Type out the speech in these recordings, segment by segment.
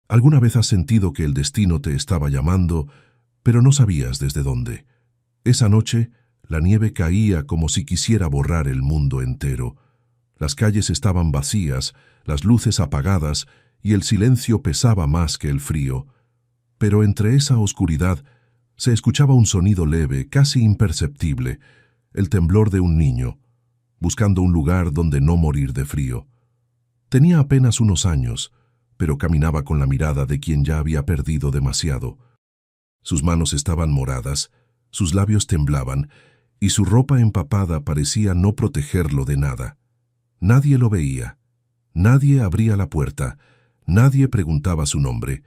¿Alguna vez has sentido que el destino te estaba llamando, pero no sabías desde dónde? Esa noche, la nieve caía como si quisiera borrar el mundo entero. Las calles estaban vacías, las luces apagadas, y el silencio pesaba más que el frío. Pero entre esa oscuridad se escuchaba un sonido leve, casi imperceptible, el temblor de un niño, buscando un lugar donde no morir de frío. Tenía apenas unos años, pero caminaba con la mirada de quien ya había perdido demasiado. Sus manos estaban moradas, sus labios temblaban, y su ropa empapada parecía no protegerlo de nada. Nadie lo veía, nadie abría la puerta, nadie preguntaba su nombre,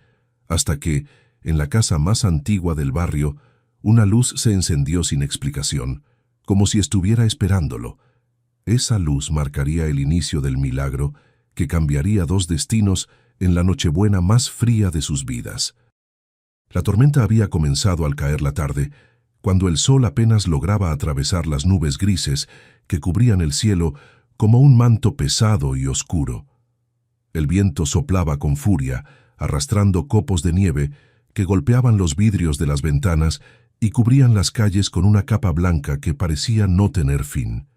hasta que, en la casa más antigua del barrio, una luz se encendió sin explicación, como si estuviera esperándolo. Esa luz marcaría el inicio del milagro que cambiaría dos destinos en la Nochebuena más fría de sus vidas. La tormenta había comenzado al caer la tarde, cuando el sol apenas lograba atravesar las nubes grises que cubrían el cielo como un manto pesado y oscuro. El viento soplaba con furia, arrastrando copos de nieve que golpeaban los vidrios de las ventanas y cubrían las calles con una capa blanca que parecía no tener fin.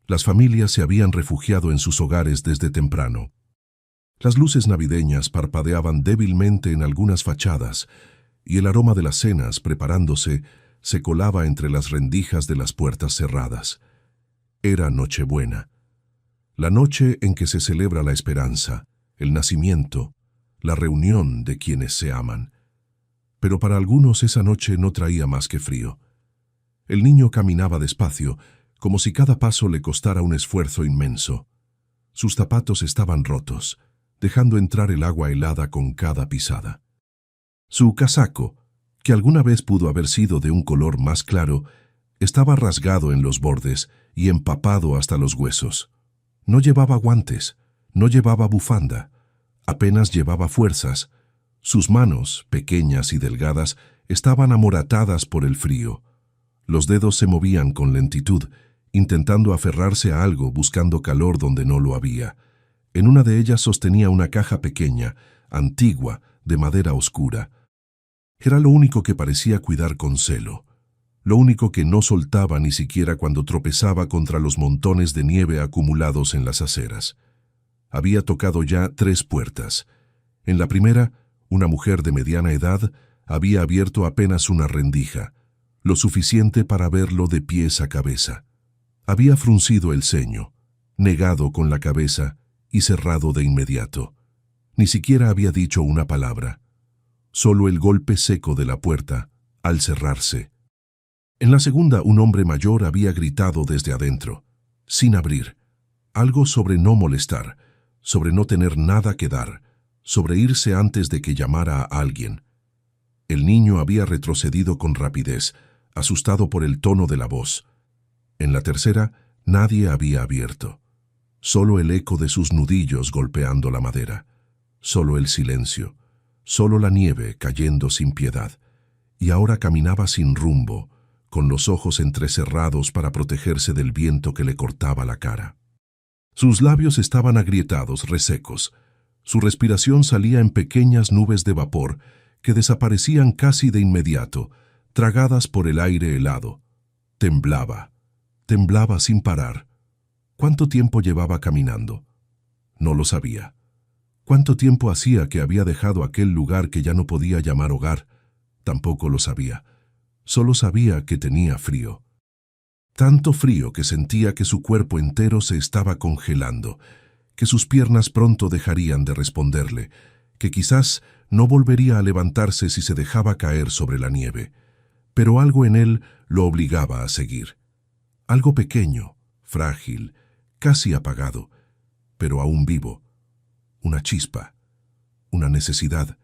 Las familias se habían refugiado en sus hogares desde temprano. Las luces navideñas parpadeaban débilmente en algunas fachadas, y el aroma de las cenas preparándose se colaba entre las rendijas de las puertas cerradas. Era Nochebuena, la noche en que se celebra la esperanza, el nacimiento, la reunión de quienes se aman. Pero para algunos esa noche no traía más que frío. El niño caminaba despacio, como si cada paso le costara un esfuerzo inmenso. Sus zapatos estaban rotos, dejando entrar el agua helada con cada pisada. Su casaco, que alguna vez pudo haber sido de un color más claro, estaba rasgado en los bordes y empapado hasta los huesos. No llevaba guantes, no llevaba bufanda, apenas llevaba fuerzas. Sus manos, pequeñas y delgadas, estaban amoratadas por el frío. Los dedos se movían con lentitud, intentando aferrarse a algo, buscando calor donde no lo había. En una de ellas sostenía una caja pequeña, antigua, de madera oscura. Era lo único que parecía cuidar con celo, lo único que no soltaba ni siquiera cuando tropezaba contra los montones de nieve acumulados en las aceras. Había tocado ya 3 puertas. En la primera, una mujer de mediana edad había abierto apenas una rendija, lo suficiente para verlo de pies a cabeza. Había fruncido el ceño, negado con la cabeza y cerrado de inmediato. Ni siquiera había dicho una palabra. Solo el golpe seco de la puerta, al cerrarse. En la segunda, un hombre mayor había gritado desde adentro, sin abrir, algo sobre no molestar, sobre no tener nada que dar, sobre irse antes de que llamara a alguien. El niño había retrocedido con rapidez, asustado por el tono de la voz. En la tercera, nadie había abierto. Solo el eco de sus nudillos golpeando la madera. Solo el silencio. Solo la nieve cayendo sin piedad. Y ahora caminaba sin rumbo, con los ojos entrecerrados para protegerse del viento que le cortaba la cara. Sus labios estaban agrietados, resecos. Su respiración salía en pequeñas nubes de vapor que desaparecían casi de inmediato, tragadas por el aire helado. Temblaba, temblaba sin parar. ¿Cuánto tiempo llevaba caminando? No lo sabía. ¿Cuánto tiempo hacía que había dejado aquel lugar que ya no podía llamar hogar? Tampoco lo sabía. Solo sabía que tenía frío. Tanto frío que sentía que su cuerpo entero se estaba congelando, que sus piernas pronto dejarían de responderle, que quizás no volvería a levantarse si se dejaba caer sobre la nieve. Pero algo en él lo obligaba a seguir. Algo pequeño, frágil, casi apagado, pero aún vivo. Una chispa, una necesidad,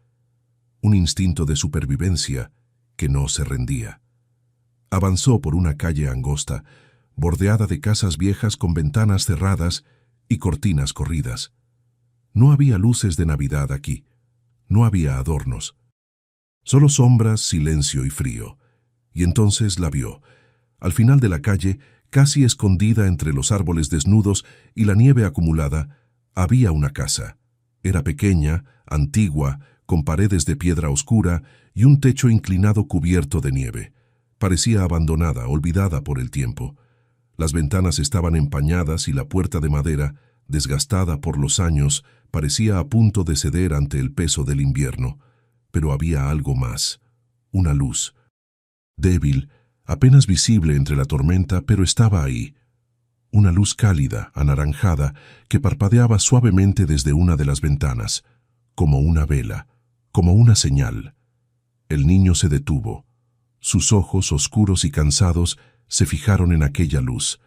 un instinto de supervivencia que no se rendía. Avanzó por una calle angosta, bordeada de casas viejas con ventanas cerradas y cortinas corridas. No había luces de Navidad aquí, no había adornos. Solo sombras, silencio y frío. Y entonces la vio. Al final de la calle, casi escondida entre los árboles desnudos y la nieve acumulada, había una casa. Era pequeña, antigua, con paredes de piedra oscura y un techo inclinado cubierto de nieve. Parecía abandonada, olvidada por el tiempo. Las ventanas estaban empañadas y la puerta de madera, desgastada por los años, parecía a punto de ceder ante el peso del invierno. Pero había algo más, una luz. Débil, apenas visible entre la tormenta, pero estaba ahí. Una luz cálida, anaranjada, que parpadeaba suavemente desde una de las ventanas, como una vela, como una señal. El niño se detuvo. Sus ojos, oscuros y cansados, se fijaron en aquella luz.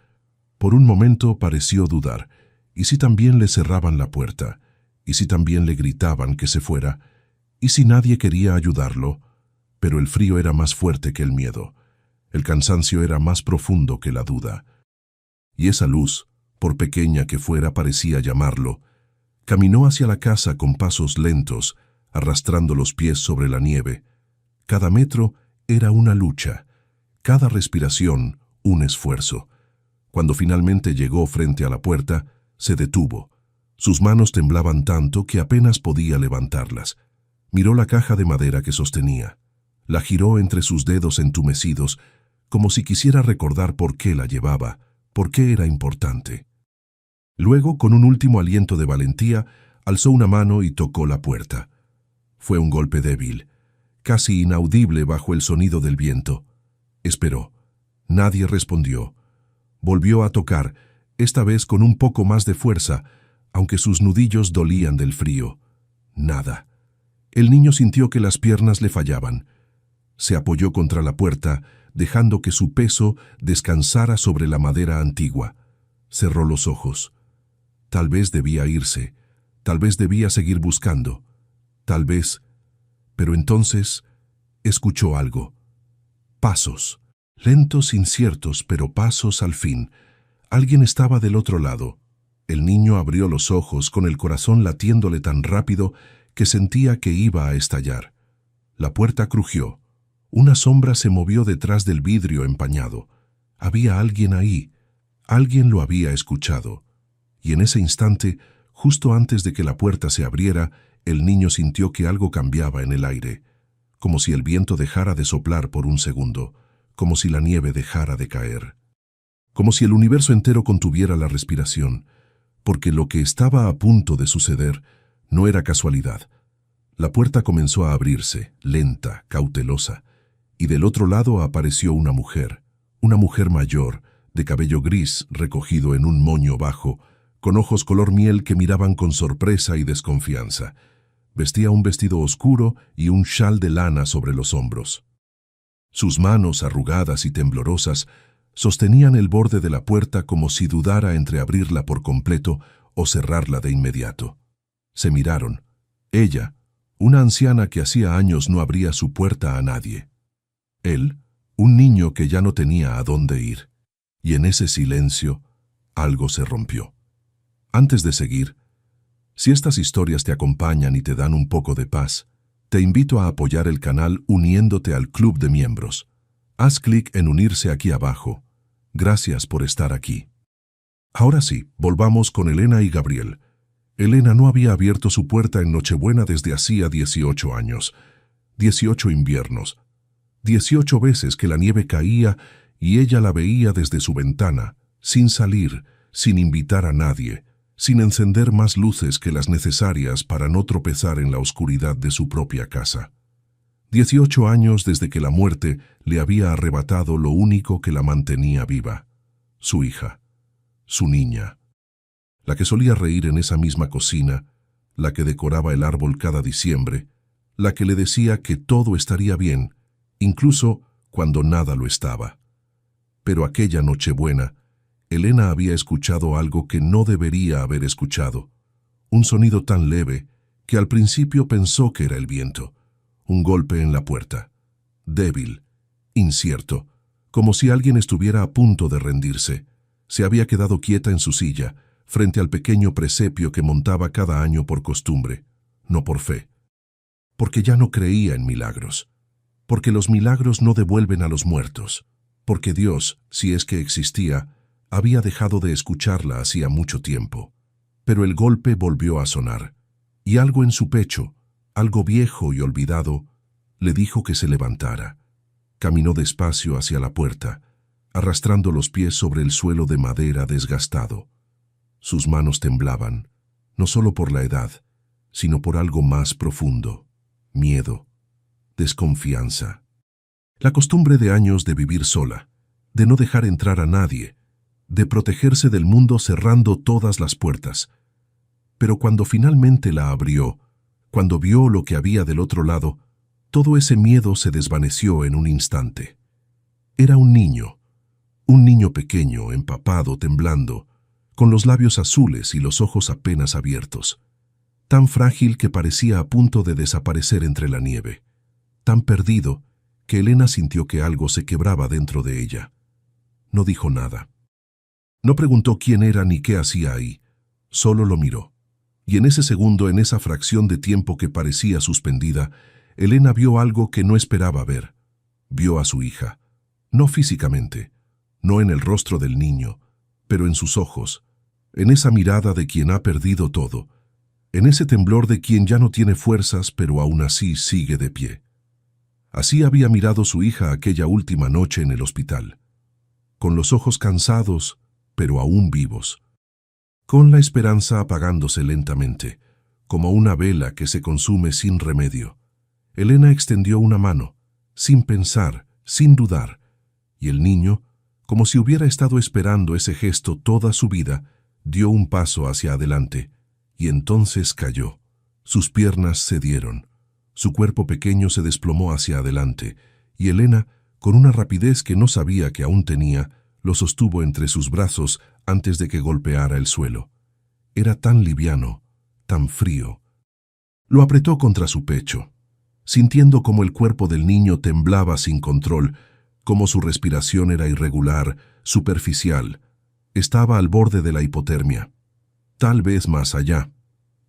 Por un momento pareció dudar. ¿Y si también le cerraban la puerta? ¿Y si también le gritaban que se fuera? ¿Y si nadie quería ayudarlo? Pero el frío era más fuerte que el miedo. El cansancio era más profundo que la duda. Y esa luz, por pequeña que fuera, parecía llamarlo. Caminó hacia la casa con pasos lentos, arrastrando los pies sobre la nieve. Cada metro era una lucha, cada respiración un esfuerzo. Cuando finalmente llegó frente a la puerta, se detuvo. Sus manos temblaban tanto que apenas podía levantarlas. Miró la caja de madera que sostenía. La giró entre sus dedos entumecidos, como si quisiera recordar por qué la llevaba, por qué era importante. Luego, con un último aliento de valentía, alzó una mano y tocó la puerta. Fue un golpe débil, casi inaudible bajo el sonido del viento. Esperó. Nadie respondió. Volvió a tocar, esta vez con un poco más de fuerza, aunque sus nudillos dolían del frío. Nada. El niño sintió que las piernas le fallaban. Se apoyó contra la puerta, dejando que su peso descansara sobre la madera antigua. Cerró los ojos. Tal vez debía irse, tal vez debía seguir buscando, tal vez... Pero entonces escuchó algo. Pasos, lentos, inciertos, pero pasos al fin. Alguien estaba del otro lado. El niño abrió los ojos con el corazón latiéndole tan rápido que sentía que iba a estallar. La puerta crujió. Una sombra se movió detrás del vidrio empañado. Había alguien ahí. Alguien lo había escuchado. Y en ese instante, justo antes de que la puerta se abriera, el niño sintió que algo cambiaba en el aire, como si el viento dejara de soplar por un segundo, como si la nieve dejara de caer, como si el universo entero contuviera la respiración, porque lo que estaba a punto de suceder no era casualidad. La puerta comenzó a abrirse, lenta, cautelosa, y del otro lado apareció una mujer mayor, de cabello gris recogido en un moño bajo, con ojos color miel que miraban con sorpresa y desconfianza. Vestía un vestido oscuro y un chal de lana sobre los hombros. Sus manos, arrugadas y temblorosas, sostenían el borde de la puerta como si dudara entre abrirla por completo o cerrarla de inmediato. Se miraron. Ella, una anciana que hacía años no abría su puerta a nadie. Él, un niño que ya no tenía a dónde ir. Y en ese silencio, algo se rompió. Antes de seguir, si estas historias te acompañan y te dan un poco de paz, te invito a apoyar el canal uniéndote al club de miembros. Haz clic en unirse aquí abajo. Gracias por estar aquí. Ahora sí, volvamos con Elena y Gabriel. Elena no había abierto su puerta en Nochebuena desde hacía 18 años. 18 inviernos. 18 veces que la nieve caía y ella la veía desde su ventana, sin salir, sin invitar a nadie, sin encender más luces que las necesarias para no tropezar en la oscuridad de su propia casa. 18 años desde que la muerte le había arrebatado lo único que la mantenía viva, su hija, su niña, la que solía reír en esa misma cocina, la que decoraba el árbol cada diciembre, la que le decía que todo estaría bien, incluso cuando nada lo estaba. Pero aquella Nochebuena, Elena había escuchado algo que no debería haber escuchado, un sonido tan leve que al principio pensó que era el viento, un golpe en la puerta, débil, incierto, como si alguien estuviera a punto de rendirse. Se había quedado quieta en su silla, frente al pequeño presepio que montaba cada año por costumbre, no por fe, porque ya no creía en milagros, porque los milagros no devuelven a los muertos, porque Dios, si es que existía, había dejado de escucharla hacía mucho tiempo. Pero el golpe volvió a sonar, y algo en su pecho, Algo viejo y olvidado le dijo que se levantara. Caminó despacio hacia la puerta, arrastrando los pies sobre el suelo de madera desgastado. Sus manos temblaban, no solo por la edad, sino por algo más profundo: miedo, desconfianza. La costumbre de años de vivir sola, de no dejar entrar a nadie, de protegerse del mundo cerrando todas las puertas. Pero cuando finalmente la abrió, cuando vio lo que había del otro lado, todo ese miedo se desvaneció en un instante. Era un niño pequeño, empapado, temblando, con los labios azules y los ojos apenas abiertos, tan frágil que parecía a punto de desaparecer entre la nieve, tan perdido que Elena sintió que algo se quebraba dentro de ella. No dijo nada. No preguntó quién era ni qué hacía ahí, solo lo miró. Y en ese segundo, en esa fracción de tiempo que parecía suspendida, Elena vio algo que no esperaba ver. Vio a su hija, no físicamente, no en el rostro del niño, pero en sus ojos, en esa mirada de quien ha perdido todo, en ese temblor de quien ya no tiene fuerzas, pero aún así sigue de pie. Así había mirado su hija aquella última noche en el hospital, con los ojos cansados, pero aún vivos, con la esperanza apagándose lentamente, como una vela que se consume sin remedio. Elena extendió una mano, sin pensar, sin dudar, y el niño, como si hubiera estado esperando ese gesto toda su vida, dio un paso hacia adelante, y entonces cayó. Sus piernas cedieron, su cuerpo pequeño se desplomó hacia adelante, y Elena, con una rapidez que no sabía que aún tenía, lo sostuvo entre sus brazos antes de que golpeara el suelo. Era tan liviano, tan frío. Lo apretó contra su pecho, sintiendo como el cuerpo del niño temblaba sin control, como su respiración era irregular, superficial. Estaba al borde de la hipotermia. Tal vez más allá.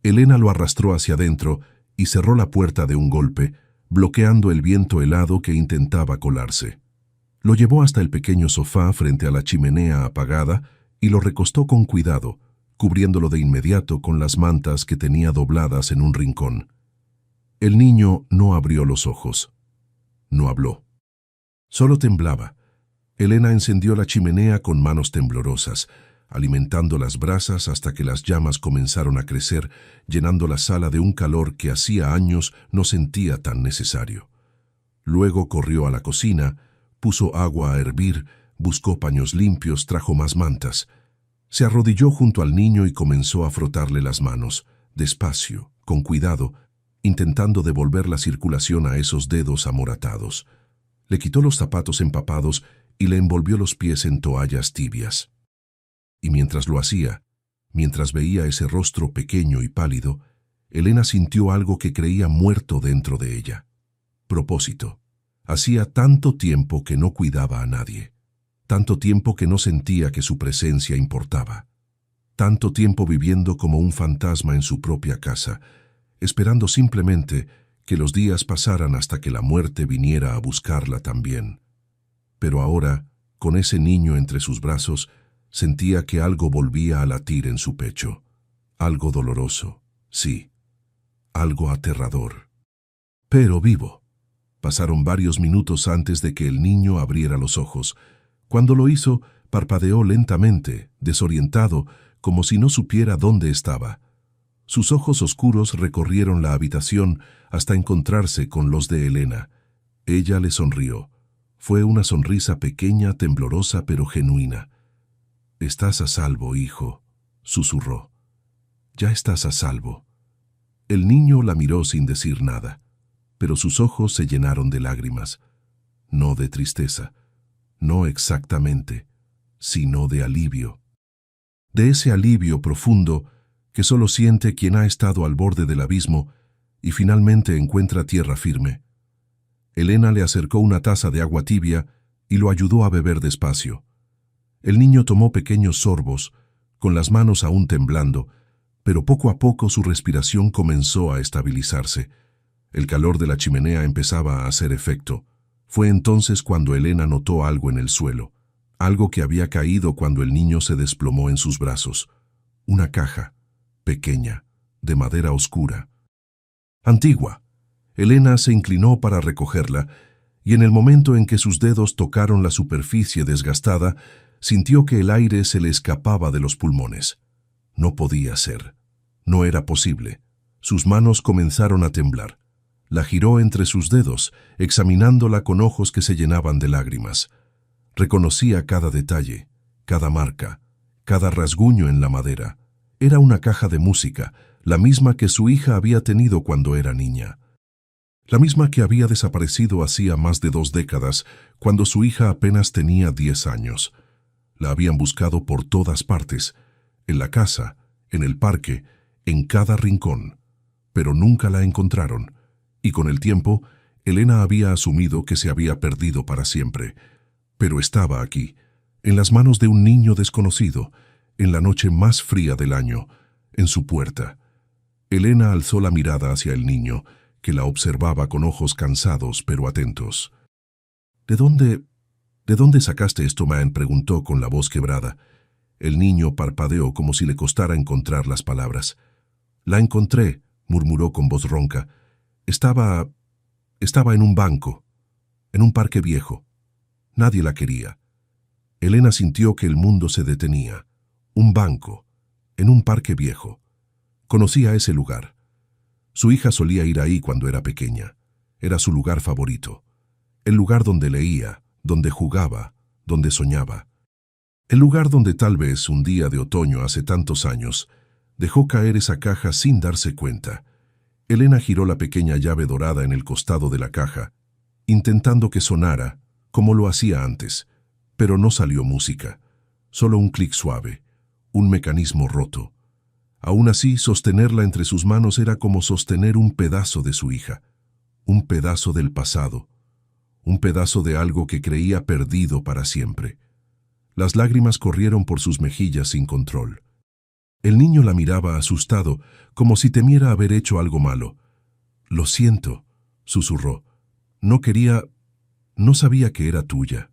Elena lo arrastró hacia adentro y cerró la puerta de un golpe, bloqueando el viento helado que intentaba colarse. Lo llevó hasta el pequeño sofá frente a la chimenea apagada y lo recostó con cuidado, cubriéndolo de inmediato con las mantas que tenía dobladas en un rincón. El niño no abrió los ojos. No habló. Solo temblaba. Elena encendió la chimenea con manos temblorosas, alimentando las brasas hasta que las llamas comenzaron a crecer, llenando la sala de un calor que hacía años no sentía tan necesario. Luego corrió a la cocina, puso agua a hervir, buscó paños limpios, trajo más mantas. Se arrodilló junto al niño y comenzó a frotarle las manos, despacio, con cuidado, intentando devolver la circulación a esos dedos amoratados. Le quitó los zapatos empapados y le envolvió los pies en toallas tibias. Y mientras lo hacía, mientras veía ese rostro pequeño y pálido, Elena sintió algo que creía muerto dentro de ella. Propósito. Hacía tanto tiempo que no cuidaba a nadie, tanto tiempo que no sentía que su presencia importaba, tanto tiempo viviendo como un fantasma en su propia casa, esperando simplemente que los días pasaran hasta que la muerte viniera a buscarla también. Pero ahora, con ese niño entre sus brazos, sentía que algo volvía a latir en su pecho. Algo doloroso, sí, algo aterrador, pero vivo. Pasaron varios minutos antes de que el niño abriera los ojos. Cuando lo hizo, parpadeó lentamente, desorientado, como si no supiera dónde estaba. Sus ojos oscuros recorrieron la habitación hasta encontrarse con los de Elena. Ella le sonrió. Fue una sonrisa pequeña, temblorosa, pero genuina. «Estás a salvo, hijo», susurró. «Ya estás a salvo». El niño la miró sin decir nada, pero sus ojos se llenaron de lágrimas. No de tristeza, no exactamente, sino de alivio. De ese alivio profundo que solo siente quien ha estado al borde del abismo y finalmente encuentra tierra firme. Elena le acercó una taza de agua tibia y lo ayudó a beber despacio. El niño tomó pequeños sorbos, con las manos aún temblando, pero poco a poco su respiración comenzó a estabilizarse. El calor de la chimenea empezaba a hacer efecto. Fue entonces cuando Elena notó algo en el suelo, algo que había caído cuando el niño se desplomó en sus brazos. Una caja, pequeña, de madera oscura. Antigua. Elena se inclinó para recogerla, y en el momento en que sus dedos tocaron la superficie desgastada, sintió que el aire se le escapaba de los pulmones. No podía ser. No era posible. Sus manos comenzaron a temblar. La giró entre sus dedos, examinándola con ojos que se llenaban de lágrimas. Reconocía cada detalle, cada marca, cada rasguño en la madera. Era una caja de música, la misma que su hija había tenido cuando era niña. La misma que había desaparecido hacía más de 2 décadas, cuando su hija apenas tenía 10 años. La habían buscado por todas partes, en la casa, en el parque, en cada rincón, pero nunca la encontraron, y con el tiempo, Elena había asumido que se había perdido para siempre. Pero estaba aquí, en las manos de un niño desconocido, en la noche más fría del año, en su puerta. Elena alzó la mirada hacia el niño, que la observaba con ojos cansados pero atentos. ¿De dónde sacaste esto, man?", preguntó con la voz quebrada. El niño parpadeó como si le costara encontrar las palabras. «La encontré», murmuró con voz ronca. Estaba en un banco, en un parque viejo. Nadie la quería». Elena sintió que el mundo se detenía. Un banco, en un parque viejo. Conocía ese lugar. Su hija solía ir ahí cuando era pequeña. Era su lugar favorito. El lugar donde leía, donde jugaba, donde soñaba. El lugar donde tal vez un día de otoño hace tantos años dejó caer esa caja sin darse cuenta. Elena giró la pequeña llave dorada en el costado de la caja, intentando que sonara, como lo hacía antes, pero no salió música, solo un clic suave, un mecanismo roto. Aún así, sostenerla entre sus manos era como sostener un pedazo de su hija, un pedazo del pasado, un pedazo de algo que creía perdido para siempre. Las lágrimas corrieron por sus mejillas sin control. El niño la miraba asustado, como si temiera haber hecho algo malo. «Lo siento», susurró. No sabía que era tuya».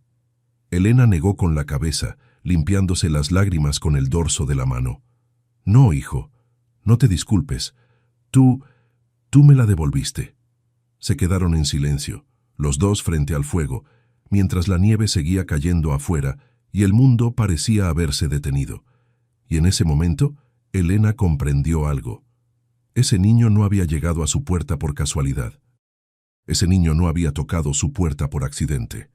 Elena negó con la cabeza, limpiándose las lágrimas con el dorso de la mano. «No, hijo, no te disculpes. Tú me la devolviste». Se quedaron en silencio, los dos frente al fuego, mientras la nieve seguía cayendo afuera y el mundo parecía haberse detenido. Y en ese momento, Elena comprendió algo. Ese niño no había llegado a su puerta por casualidad. Ese niño no había tocado su puerta por accidente.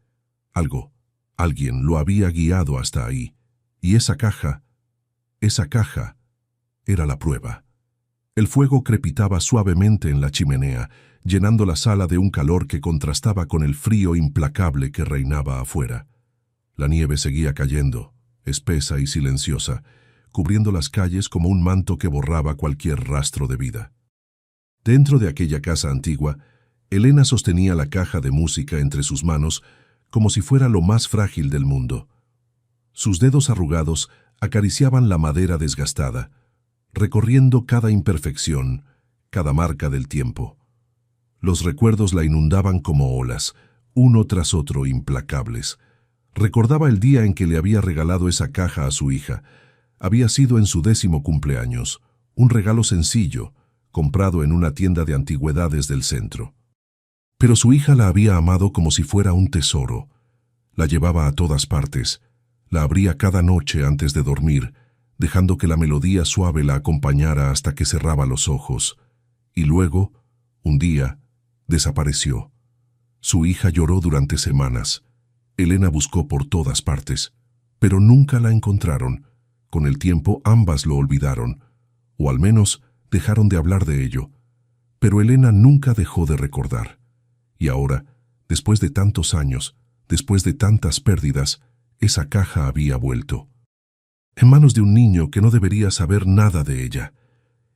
Alguien lo había guiado hasta ahí. Y esa caja era la prueba. El fuego crepitaba suavemente en la chimenea, llenando la sala de un calor que contrastaba con el frío implacable que reinaba afuera. La nieve seguía cayendo, espesa y silenciosa, cubriendo las calles como un manto que borraba cualquier rastro de vida. Dentro de aquella casa antigua, Elena sostenía la caja de música entre sus manos como si fuera lo más frágil del mundo. Sus dedos arrugados acariciaban la madera desgastada, recorriendo cada imperfección, cada marca del tiempo. Los recuerdos la inundaban como olas, uno tras otro implacables. Recordaba el día en que le había regalado esa caja a su hija. Había sido en su 10º cumpleaños, un regalo sencillo, comprado en una tienda de antigüedades del centro. Pero su hija la había amado como si fuera un tesoro. La llevaba a todas partes, la abría cada noche antes de dormir, dejando que la melodía suave la acompañara hasta que cerraba los ojos. Y luego, un día, desapareció. Su hija lloró durante semanas. Elena buscó por todas partes, pero nunca la encontraron. Con el tiempo ambas lo olvidaron, o al menos dejaron de hablar de ello. Pero Elena nunca dejó de recordar. Y ahora, después de tantos años, después de tantas pérdidas, esa caja había vuelto. En manos de un niño que no debería saber nada de ella.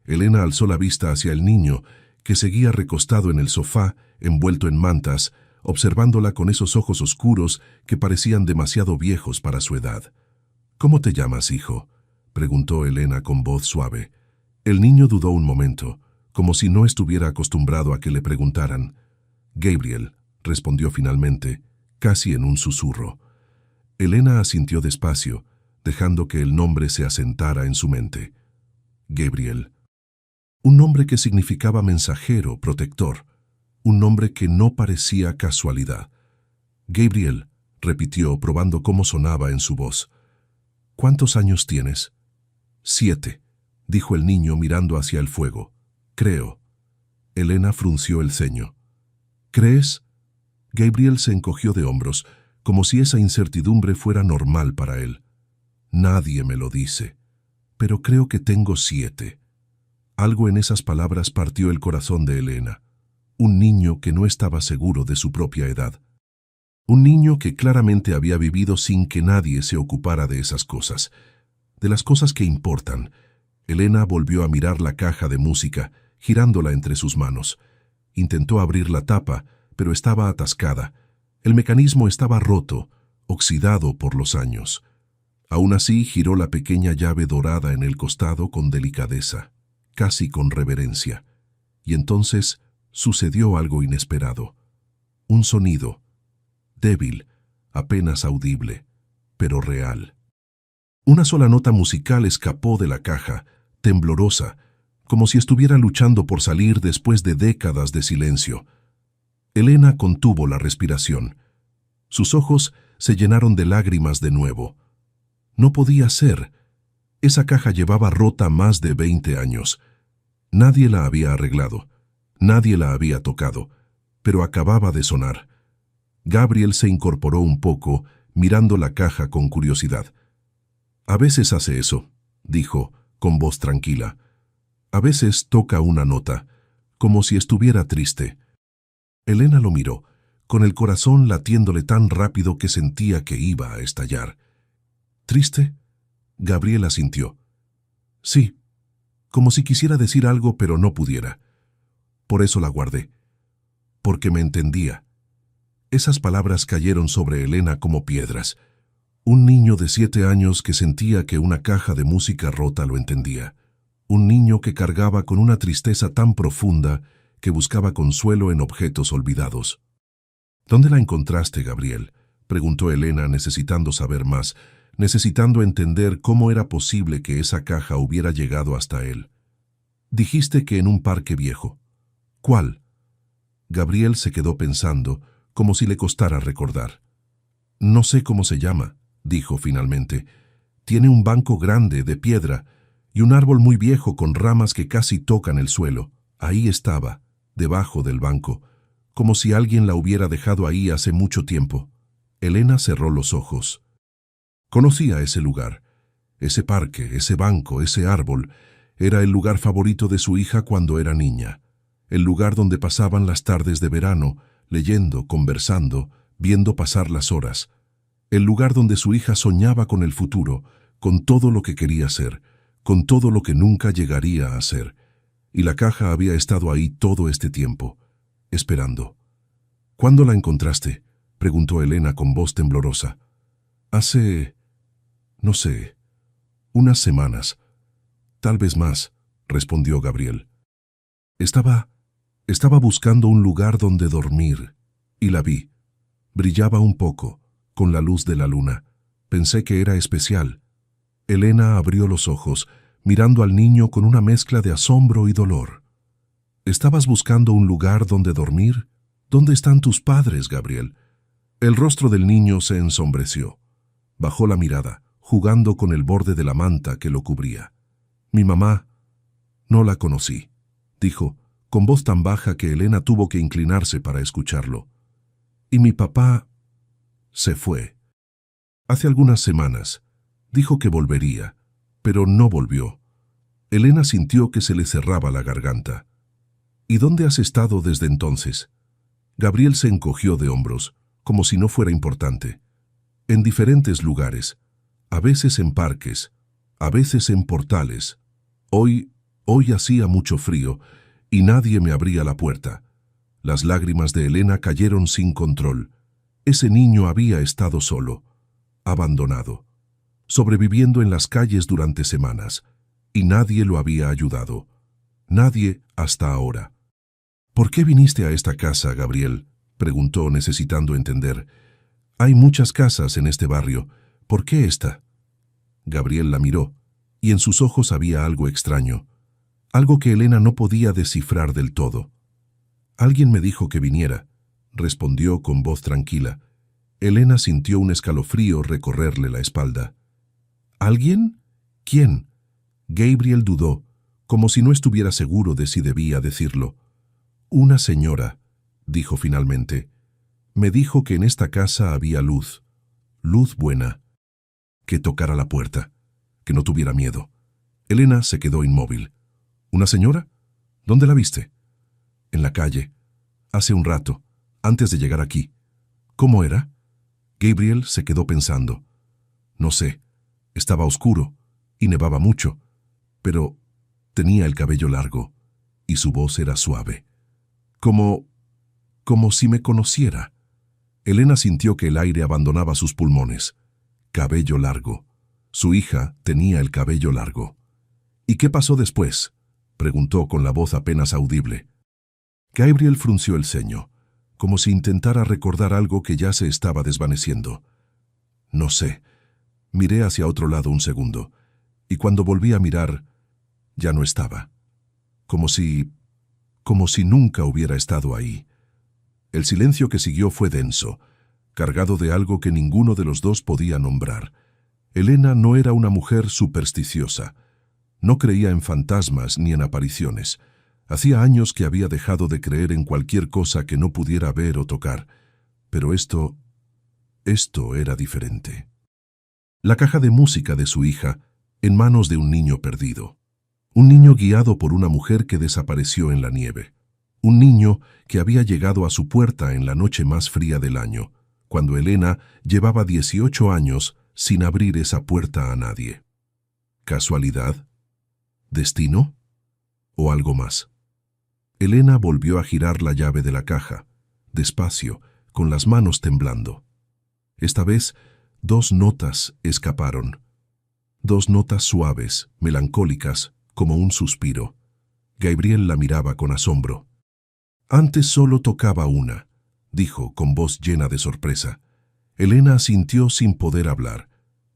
Elena alzó la vista hacia el niño, que seguía recostado en el sofá, envuelto en mantas, observándola con esos ojos oscuros que parecían demasiado viejos para su edad. «¿Cómo te llamas, hijo?», preguntó Elena con voz suave. El niño dudó un momento, como si no estuviera acostumbrado a que le preguntaran. «Gabriel», respondió finalmente, casi en un susurro. Elena asintió despacio, dejando que el nombre se asentara en su mente. «Gabriel». Un nombre que significaba mensajero, protector. Un nombre que no parecía casualidad. Gabriel, repitió, probando cómo sonaba en su voz. ¿Cuántos años tienes? 7, dijo el niño mirando hacia el fuego. Creo. Elena frunció el ceño. ¿Crees? Gabriel se encogió de hombros, como si esa incertidumbre fuera normal para él. Nadie me lo dice, pero creo que tengo 7. Algo en esas palabras partió el corazón de Elena. Un niño que no estaba seguro de su propia edad. Un niño que claramente había vivido sin que nadie se ocupara de esas cosas, de las cosas que importan. Elena volvió a mirar la caja de música, girándola entre sus manos. Intentó abrir la tapa, pero estaba atascada. El mecanismo estaba roto, oxidado por los años. Aún así, giró la pequeña llave dorada en el costado con delicadeza, casi con reverencia. Y entonces sucedió algo inesperado. Un sonido, débil, apenas audible, pero real. Una sola nota musical escapó de la caja, temblorosa, como si estuviera luchando por salir después de décadas de silencio. Elena contuvo la respiración. Sus ojos se llenaron de lágrimas de nuevo. No podía ser. Esa caja llevaba rota más de 20 años. Nadie la había arreglado. Nadie la había tocado. Pero acababa de sonar. Gabriel se incorporó un poco, mirando la caja con curiosidad. «A veces hace eso», dijo, con voz tranquila. «A veces toca una nota, como si estuviera triste». Elena lo miró, con el corazón latiéndole tan rápido que sentía que iba a estallar. «¿Triste?» Gabriel asintió. «Sí, como si quisiera decir algo pero no pudiera. Por eso la guardé. Porque me entendía». Esas palabras cayeron sobre Elena como piedras. Un niño de 7 años que sentía que una caja de música rota lo entendía. Un niño que cargaba con una tristeza tan profunda que buscaba consuelo en objetos olvidados. «¿Dónde la encontraste, Gabriel?», preguntó Elena, necesitando saber más, necesitando entender cómo era posible que esa caja hubiera llegado hasta él. «Dijiste que en un parque viejo». «¿Cuál?». Gabriel se quedó pensando, como si le costara recordar. «No sé cómo se llama», dijo finalmente. «Tiene un banco grande de piedra y un árbol muy viejo con ramas que casi tocan el suelo. Ahí estaba, debajo del banco, como si alguien la hubiera dejado ahí hace mucho tiempo». Elena cerró los ojos. Conocía ese lugar, ese parque, ese banco, ese árbol. Era el lugar favorito de su hija cuando era niña. El lugar donde pasaban las tardes de verano, leyendo, conversando, viendo pasar las horas. El lugar donde su hija soñaba con el futuro, con todo lo que quería ser, con todo lo que nunca llegaría a ser. Y la caja había estado ahí todo este tiempo, esperando. «¿Cuándo la encontraste?», preguntó Elena con voz temblorosa. «Hace, no sé, unas semanas, tal vez más», respondió Gabriel. Estaba buscando un lugar donde dormir, y la vi. Brillaba un poco, con la luz de la luna. Pensé que era especial». Elena abrió los ojos, mirando al niño con una mezcla de asombro y dolor. «¿Estabas buscando un lugar donde dormir? ¿Dónde están tus padres, Gabriel?». El rostro del niño se ensombreció. Bajó la mirada, jugando con el borde de la manta que lo cubría. «Mi mamá, no la conocí», dijo, con voz tan baja que Elena tuvo que inclinarse para escucharlo. «Y mi papá se fue. Hace algunas semanas. Dijo que volvería, pero no volvió». Elena sintió que se le cerraba la garganta. «¿Y dónde has estado desde entonces?». Gabriel se encogió de hombros, como si no fuera importante. «En diferentes lugares, a veces en parques, a veces en portales. Hoy hacía mucho frío y nadie me abría la puerta». Las lágrimas de Elena cayeron sin control. Ese niño había estado solo, abandonado, sobreviviendo en las calles durante semanas, y nadie lo había ayudado. Nadie hasta ahora. «¿Por qué viniste a esta casa, Gabriel?», preguntó, necesitando entender. «Hay muchas casas en este barrio. ¿Por qué esta?». Gabriel la miró, y en sus ojos había algo extraño. algo que Elena no podía descifrar del todo. «Alguien me dijo que viniera», respondió con voz tranquila. Elena sintió un escalofrío recorrerle la espalda. ¿Alguien? ¿Quién? Gabriel dudó, como si no estuviera seguro de si debía decirlo. «Una señora», dijo finalmente. «Me dijo que en esta casa había luz. Luz buena». Que tocara la puerta, que no tuviera miedo. Elena se quedó inmóvil. «¿Una señora? ¿Dónde la viste?» «En la calle. Hace un rato, antes de llegar aquí». «¿Cómo era?» Gabriel se quedó pensando. «No sé. Estaba oscuro y nevaba mucho, pero tenía el cabello largo y su voz era suave. Como si me conociera». Elena sintió que el aire abandonaba sus pulmones. Cabello largo. Su hija tenía el cabello largo. «¿Y qué pasó después?», preguntó con la voz apenas audible. Gabriel frunció el ceño, como si intentara recordar algo que ya se estaba desvaneciendo. «No sé». Miré hacia otro lado un segundo, y cuando volví a mirar, ya no estaba. Como si nunca hubiera estado ahí. El silencio que siguió fue denso, cargado de algo que ninguno de los dos podía nombrar. Elena no era una mujer supersticiosa. No creía en fantasmas ni en apariciones. Hacía años que había dejado de creer en cualquier cosa que no pudiera ver o tocar. Pero esto era diferente. La caja de música de su hija, en manos de un niño perdido. Un niño guiado por una mujer que desapareció en la nieve. Un niño que había llegado a su puerta en la noche más fría del año, cuando Elena llevaba 18 años sin abrir esa puerta a nadie. ¿Casualidad? ¿Destino? ¿O algo más? Elena volvió a girar la llave de la caja, despacio, con las manos temblando. Esta vez, 2 notas escaparon. 2 notas suaves, melancólicas, como un suspiro. Gabriel la miraba con asombro. «Antes solo tocaba una», dijo con voz llena de sorpresa. Elena asintió sin poder hablar,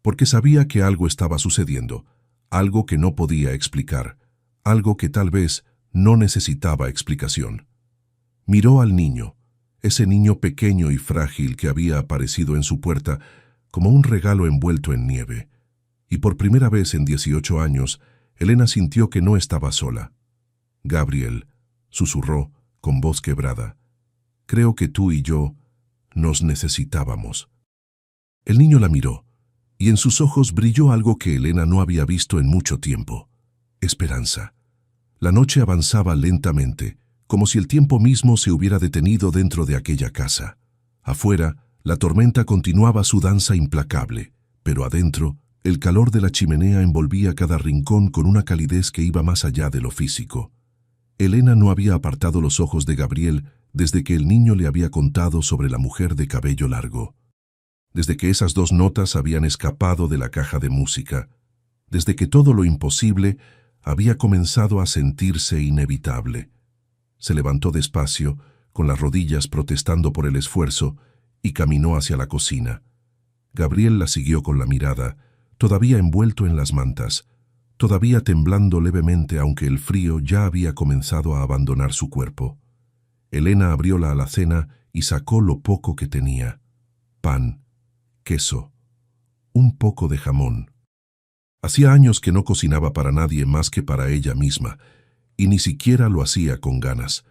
porque sabía que algo estaba sucediendo, algo que no podía explicar, algo que tal vez no necesitaba explicación. Miró al niño, ese niño pequeño y frágil que había aparecido en su puerta como un regalo envuelto en nieve. Y por primera vez en 18 años, Elena sintió que no estaba sola. «Gabriel», susurró con voz quebrada, «creo que tú y yo nos necesitábamos». El niño la miró, y en sus ojos brilló algo que Elena no había visto en mucho tiempo: esperanza. La noche avanzaba lentamente, como si el tiempo mismo se hubiera detenido dentro de aquella casa. Afuera, la tormenta continuaba su danza implacable, pero adentro, el calor de la chimenea envolvía cada rincón con una calidez que iba más allá de lo físico. Elena no había apartado los ojos de Gabriel desde que el niño le había contado sobre la mujer de cabello largo. Desde que esas 2 notas habían escapado de la caja de música. Desde que todo lo imposible había comenzado a sentirse inevitable. Se levantó despacio, con las rodillas protestando por el esfuerzo, y caminó hacia la cocina. Gabriel la siguió con la mirada, todavía envuelto en las mantas, todavía temblando levemente aunque el frío ya había comenzado a abandonar su cuerpo. Elena abrió la alacena y sacó lo poco que tenía: pan, queso, un poco de jamón. Hacía años que no cocinaba para nadie más que para ella misma, y ni siquiera lo hacía con ganas,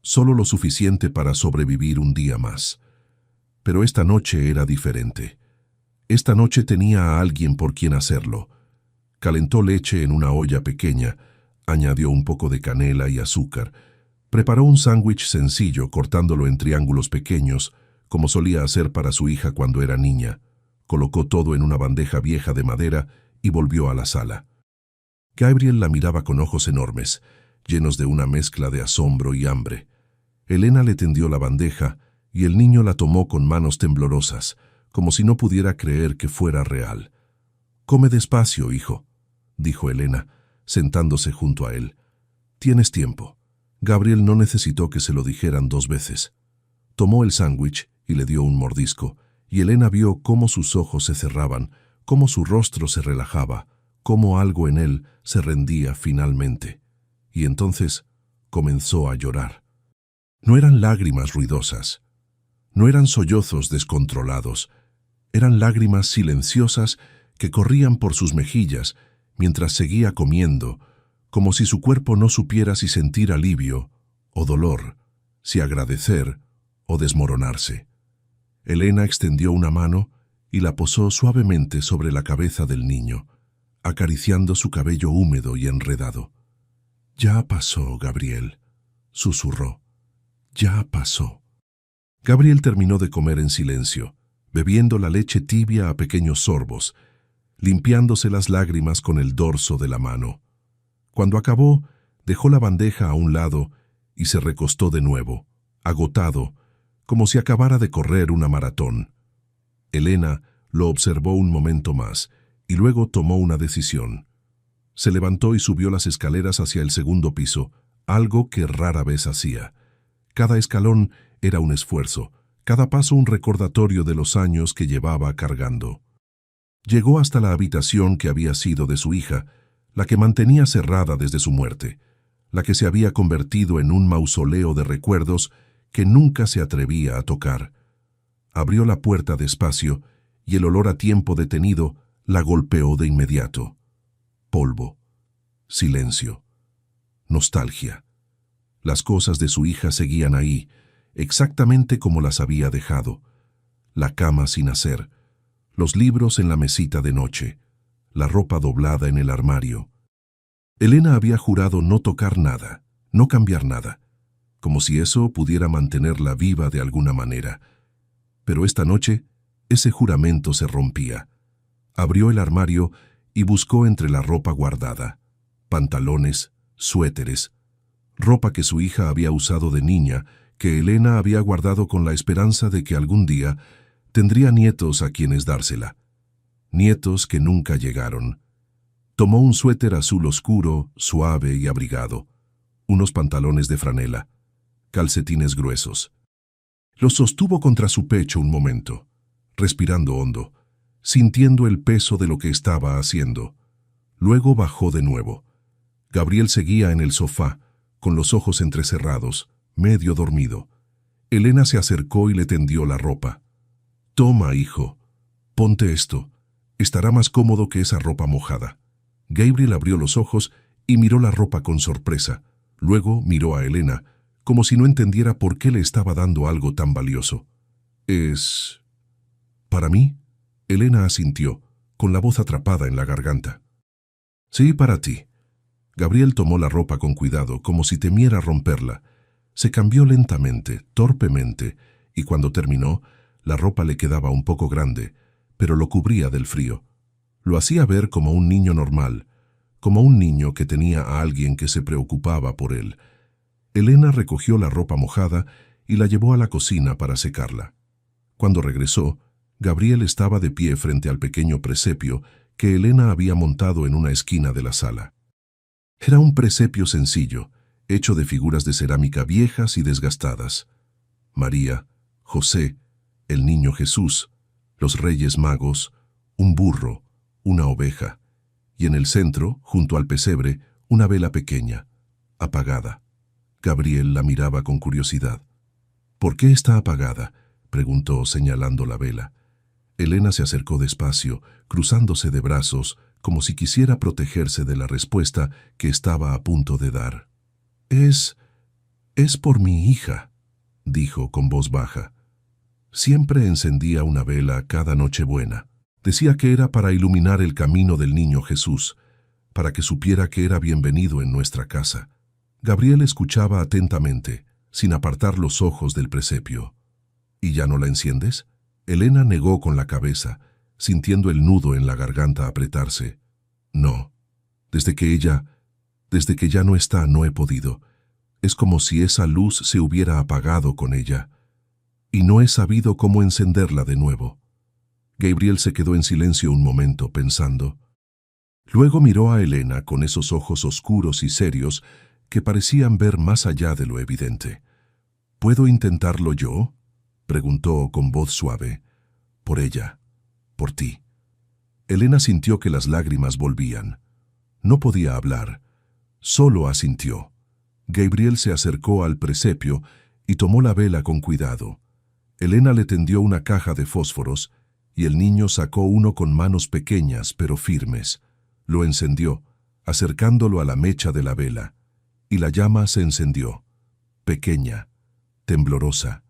solo lo suficiente para sobrevivir un día más. Pero esta noche era diferente. Esta noche tenía a alguien por quien hacerlo. Calentó leche en una olla pequeña, añadió un poco de canela y azúcar, preparó un sándwich sencillo cortándolo en triángulos pequeños, como solía hacer para su hija cuando era niña. Colocó todo en una bandeja vieja de madera y volvió a la sala. Gabriel la miraba con ojos enormes, llenos de una mezcla de asombro y hambre. Elena le tendió la bandeja y el niño la tomó con manos temblorosas, como si no pudiera creer que fuera real. «Come despacio, hijo», dijo Elena, sentándose junto a él. «Tienes tiempo». Gabriel no necesitó que se lo dijeran 2 veces. Tomó el sándwich y le dio un mordisco, y Elena vio cómo sus ojos se cerraban, cómo su rostro se relajaba, cómo algo en él se rendía finalmente. y entonces comenzó a llorar. No eran lágrimas ruidosas, no eran sollozos descontrolados, eran lágrimas silenciosas que corrían por sus mejillas mientras seguía comiendo, como si su cuerpo no supiera si sentir alivio o dolor, si agradecer o desmoronarse. Elena extendió una mano y la posó suavemente sobre la cabeza del niño, acariciando su cabello húmedo y enredado. «Ya pasó, Gabriel», susurró. «Ya pasó». Gabriel terminó de comer en silencio, bebiendo la leche tibia a pequeños sorbos, limpiándose las lágrimas con el dorso de la mano. Cuando acabó, dejó la bandeja a un lado y se recostó de nuevo, agotado, como si acabara de correr una maratón. Elena lo observó un momento más y luego tomó una decisión. Se levantó y subió las escaleras hacia el segundo piso, algo que rara vez hacía. Cada escalón era un esfuerzo, cada paso un recordatorio de los años que llevaba cargando. Llegó hasta la habitación que había sido de su hija, la que mantenía cerrada desde su muerte, la que se había convertido en un mausoleo de recuerdos que nunca se atrevía a tocar. Abrió la puerta despacio y el olor a tiempo detenido la golpeó de inmediato. Polvo, silencio, nostalgia. Las cosas de su hija seguían ahí, exactamente como las había dejado. La cama sin hacer, los libros en la mesita de noche, la ropa doblada en el armario. Elena había jurado no tocar nada, no cambiar nada, como si eso pudiera mantenerla viva de alguna manera. Pero esta noche, ese juramento se rompía. Abrió el armario y buscó entre la ropa guardada, pantalones, suéteres, ropa que su hija había usado de niña, que Elena había guardado con la esperanza de que algún día tendría nietos a quienes dársela. Nietos que nunca llegaron. Tomó un suéter azul oscuro, suave y abrigado, unos pantalones de franela, calcetines gruesos. Los sostuvo contra su pecho un momento, respirando hondo, sintiendo el peso de lo que estaba haciendo. Luego bajó de nuevo. Gabriel seguía en el sofá, con los ojos entrecerrados, medio dormido. Elena se acercó y le tendió la ropa. «Toma, hijo, ponte esto. Estará más cómodo que esa ropa mojada». Gabriel abrió los ojos y miró la ropa con sorpresa. Luego miró a Elena, como si no entendiera por qué le estaba dando algo tan valioso. «¿Es para mí?», Elena asintió, con la voz atrapada en la garganta. «Sí, para ti». Gabriel tomó la ropa con cuidado, como si temiera romperla. Se cambió lentamente, torpemente, y cuando terminó, la ropa le quedaba un poco grande, pero lo cubría del frío. Lo hacía ver como un niño normal, como un niño que tenía a alguien que se preocupaba por él. Elena recogió la ropa mojada y la llevó a la cocina para secarla. Cuando regresó, Gabriel estaba de pie frente al pequeño presepio que Elena había montado en una esquina de la sala. Era un presepio sencillo, hecho de figuras de cerámica viejas y desgastadas. María, José, el niño Jesús, los Reyes Magos, un burro, una oveja, y en el centro, junto al pesebre, una vela pequeña, apagada. Gabriel la miraba con curiosidad. «¿Por qué está apagada?», preguntó señalando la vela. Elena se acercó despacio, cruzándose de brazos, como si quisiera protegerse de la respuesta que estaba a punto de dar. Es por mi hija», dijo con voz baja. Siempre encendía una vela cada Nochebuena. Decía que era para iluminar el camino del niño Jesús, para que supiera que era bienvenido en nuestra casa. Gabriel escuchaba atentamente, sin apartar los ojos del presepio. «¿Y ya no la enciendes?», Elena negó con la cabeza, sintiendo el nudo en la garganta apretarse. «No, desde que ya no está, no he podido. Es como si esa luz se hubiera apagado con ella, y no he sabido cómo encenderla de nuevo». Gabriel se quedó en silencio un momento, pensando. Luego miró a Elena con esos ojos oscuros y serios que parecían ver más allá de lo evidente. «¿Puedo intentarlo yo?», preguntó con voz suave. «Por ella, por ti». Elena sintió que las lágrimas volvían. No podía hablar. Solo asintió. Gabriel se acercó al presepio y tomó la vela con cuidado. Elena le tendió una caja de fósforos y el niño sacó uno con manos pequeñas pero firmes. Lo encendió, acercándolo a la mecha de la vela, y la llama se encendió, pequeña, temblorosa,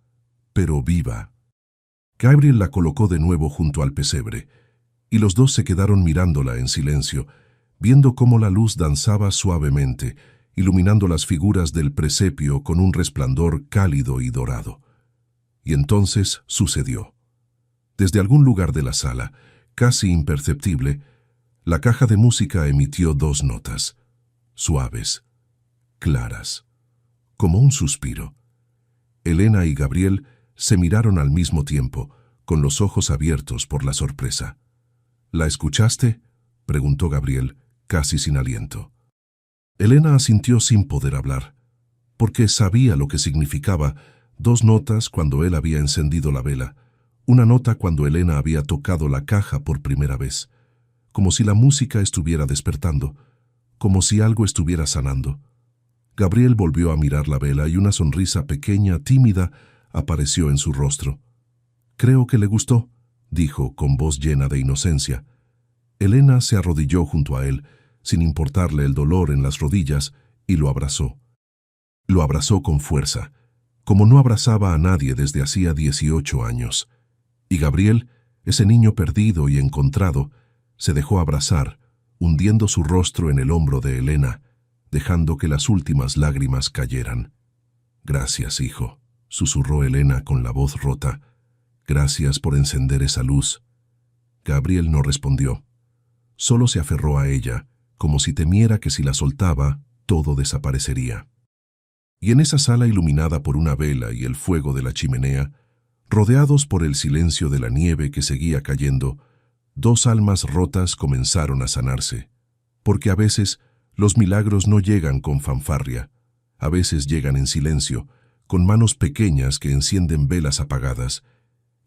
pero viva. Gabriel la colocó de nuevo junto al pesebre, y los dos se quedaron mirándola en silencio, viendo cómo la luz danzaba suavemente, iluminando las figuras del presepio con un resplandor cálido y dorado. Y entonces sucedió. Desde algún lugar de la sala, casi imperceptible, la caja de música emitió 2 notas, suaves, claras, como un suspiro. Elena y Gabriel se miraron al mismo tiempo, con los ojos abiertos por la sorpresa. ¿La escuchaste?, preguntó Gabriel, casi sin aliento. Elena asintió sin poder hablar, porque sabía lo que significaba 2 notas cuando él había encendido la vela, una nota cuando Elena había tocado la caja por primera vez, como si la música estuviera despertando, como si algo estuviera sanando. Gabriel volvió a mirar la vela y una sonrisa pequeña, tímida, apareció en su rostro. «Creo que le gustó», dijo con voz llena de inocencia. Elena se arrodilló junto a él, sin importarle el dolor en las rodillas, y lo abrazó. Lo abrazó con fuerza, como no abrazaba a nadie desde hacía 18 años. Y Gabriel, ese niño perdido y encontrado, se dejó abrazar, hundiendo su rostro en el hombro de Elena, dejando que las últimas lágrimas cayeran. «Gracias, hijo», susurró Elena con la voz rota. «Gracias por encender esa luz». Gabriel no respondió. Solo se aferró a ella, como si temiera que si la soltaba, todo desaparecería. Y en esa sala iluminada por una vela y el fuego de la chimenea, rodeados por el silencio de la nieve que seguía cayendo, 2 almas rotas comenzaron a sanarse, porque a veces los milagros no llegan con fanfarria, a veces llegan en silencio, con manos pequeñas que encienden velas apagadas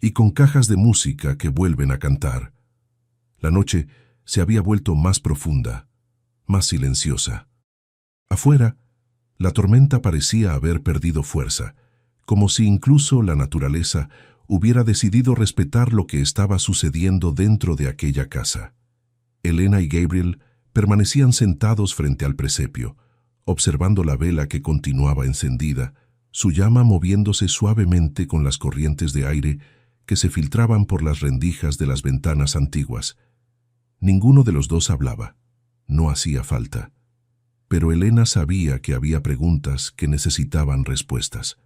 y con cajas de música que vuelven a cantar. La noche se había vuelto más profunda, más silenciosa. Afuera, la tormenta parecía haber perdido fuerza, como si incluso la naturaleza hubiera decidido respetar lo que estaba sucediendo dentro de aquella casa. Elena y Gabriel permanecían sentados frente al presepio, observando la vela que continuaba encendida, su llama moviéndose suavemente con las corrientes de aire que se filtraban por las rendijas de las ventanas antiguas. Ninguno de los dos hablaba. No hacía falta. Pero Elena sabía que había preguntas que necesitaban respuestas.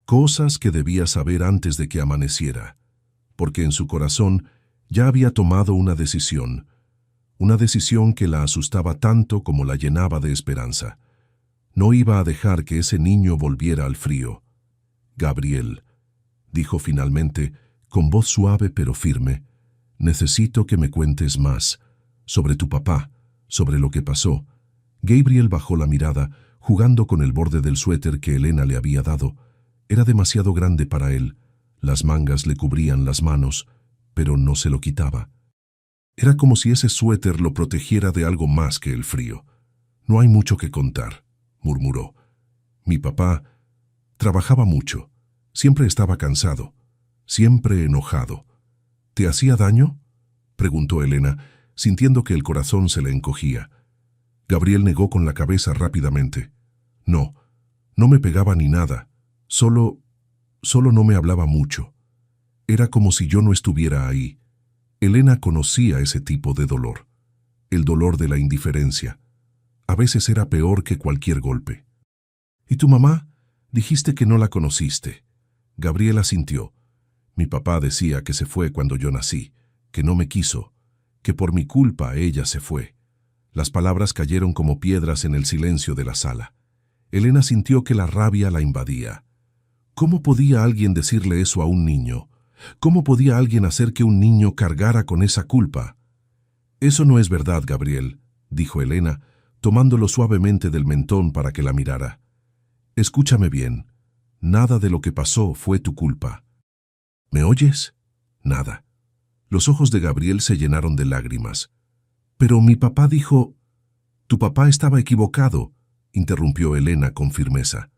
Cosas que debía saber antes de que amaneciera, porque en su corazón ya había tomado una decisión que la asustaba tanto como la llenaba de esperanza. No iba a dejar que ese niño volviera al frío. «Gabriel», dijo finalmente, con voz suave pero firme, «necesito que me cuentes más, sobre tu papá, sobre lo que pasó». Gabriel bajó la mirada, jugando con el borde del suéter que Elena le había dado. Era demasiado grande para él. Las mangas le cubrían las manos, pero no se lo quitaba. Era como si ese suéter lo protegiera de algo más que el frío. «No hay mucho que contar», murmuró. «Mi papá trabajaba mucho. Siempre estaba cansado, siempre enojado». «¿Te hacía daño?», preguntó Elena, sintiendo que el corazón se le encogía. Gabriel negó con la cabeza rápidamente. «No, no me pegaba ni nada. Solo no me hablaba mucho. Era como si yo no estuviera ahí». Elena conocía ese tipo de dolor, el dolor de la indiferencia. A veces era peor que cualquier golpe. «¿Y tu mamá? Dijiste que no la conociste». Gabriel asintió. «Mi papá decía que se fue cuando yo nací, que no me quiso, que por mi culpa ella se fue». Las palabras cayeron como piedras en el silencio de la sala. Elena sintió que la rabia la invadía. ¿Cómo podía alguien decirle eso a un niño? ¿Cómo podía alguien hacer que un niño cargara con esa culpa? «Eso no es verdad, Gabriel», dijo Elena, tomándolo suavemente del mentón para que la mirara. «Escúchame bien. Nada de lo que pasó fue tu culpa». «¿Me oyes?» «Nada». Los ojos de Gabriel se llenaron de lágrimas. «Pero mi papá dijo...» Tu papá estaba equivocado, interrumpió Elena con firmeza.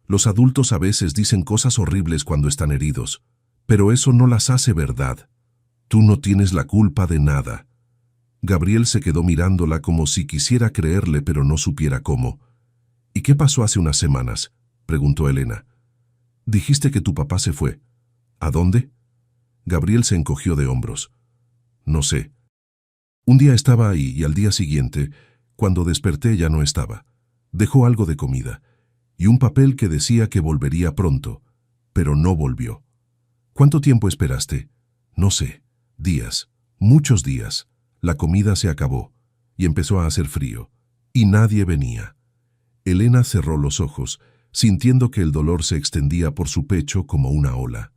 Los adultos a veces dicen cosas horribles cuando están heridos, pero eso no las hace verdad. Tú no tienes la culpa de nada. Gabriel se quedó mirándola como si quisiera creerle, pero no supiera cómo. ¿Y qué pasó hace unas semanas?, preguntó Elena. Dijiste que tu papá se fue. ¿A dónde? Gabriel se encogió de hombros. No sé. Un día estaba ahí y al día siguiente, cuando desperté, ya no estaba. Dejó algo de comida y un papel que decía que volvería pronto, pero no volvió. ¿Cuánto tiempo esperaste? No sé. Días. Muchos días. La comida se acabó y empezó a hacer frío, y nadie venía. Elena cerró los ojos, sintiendo que el dolor se extendía por su pecho como una ola.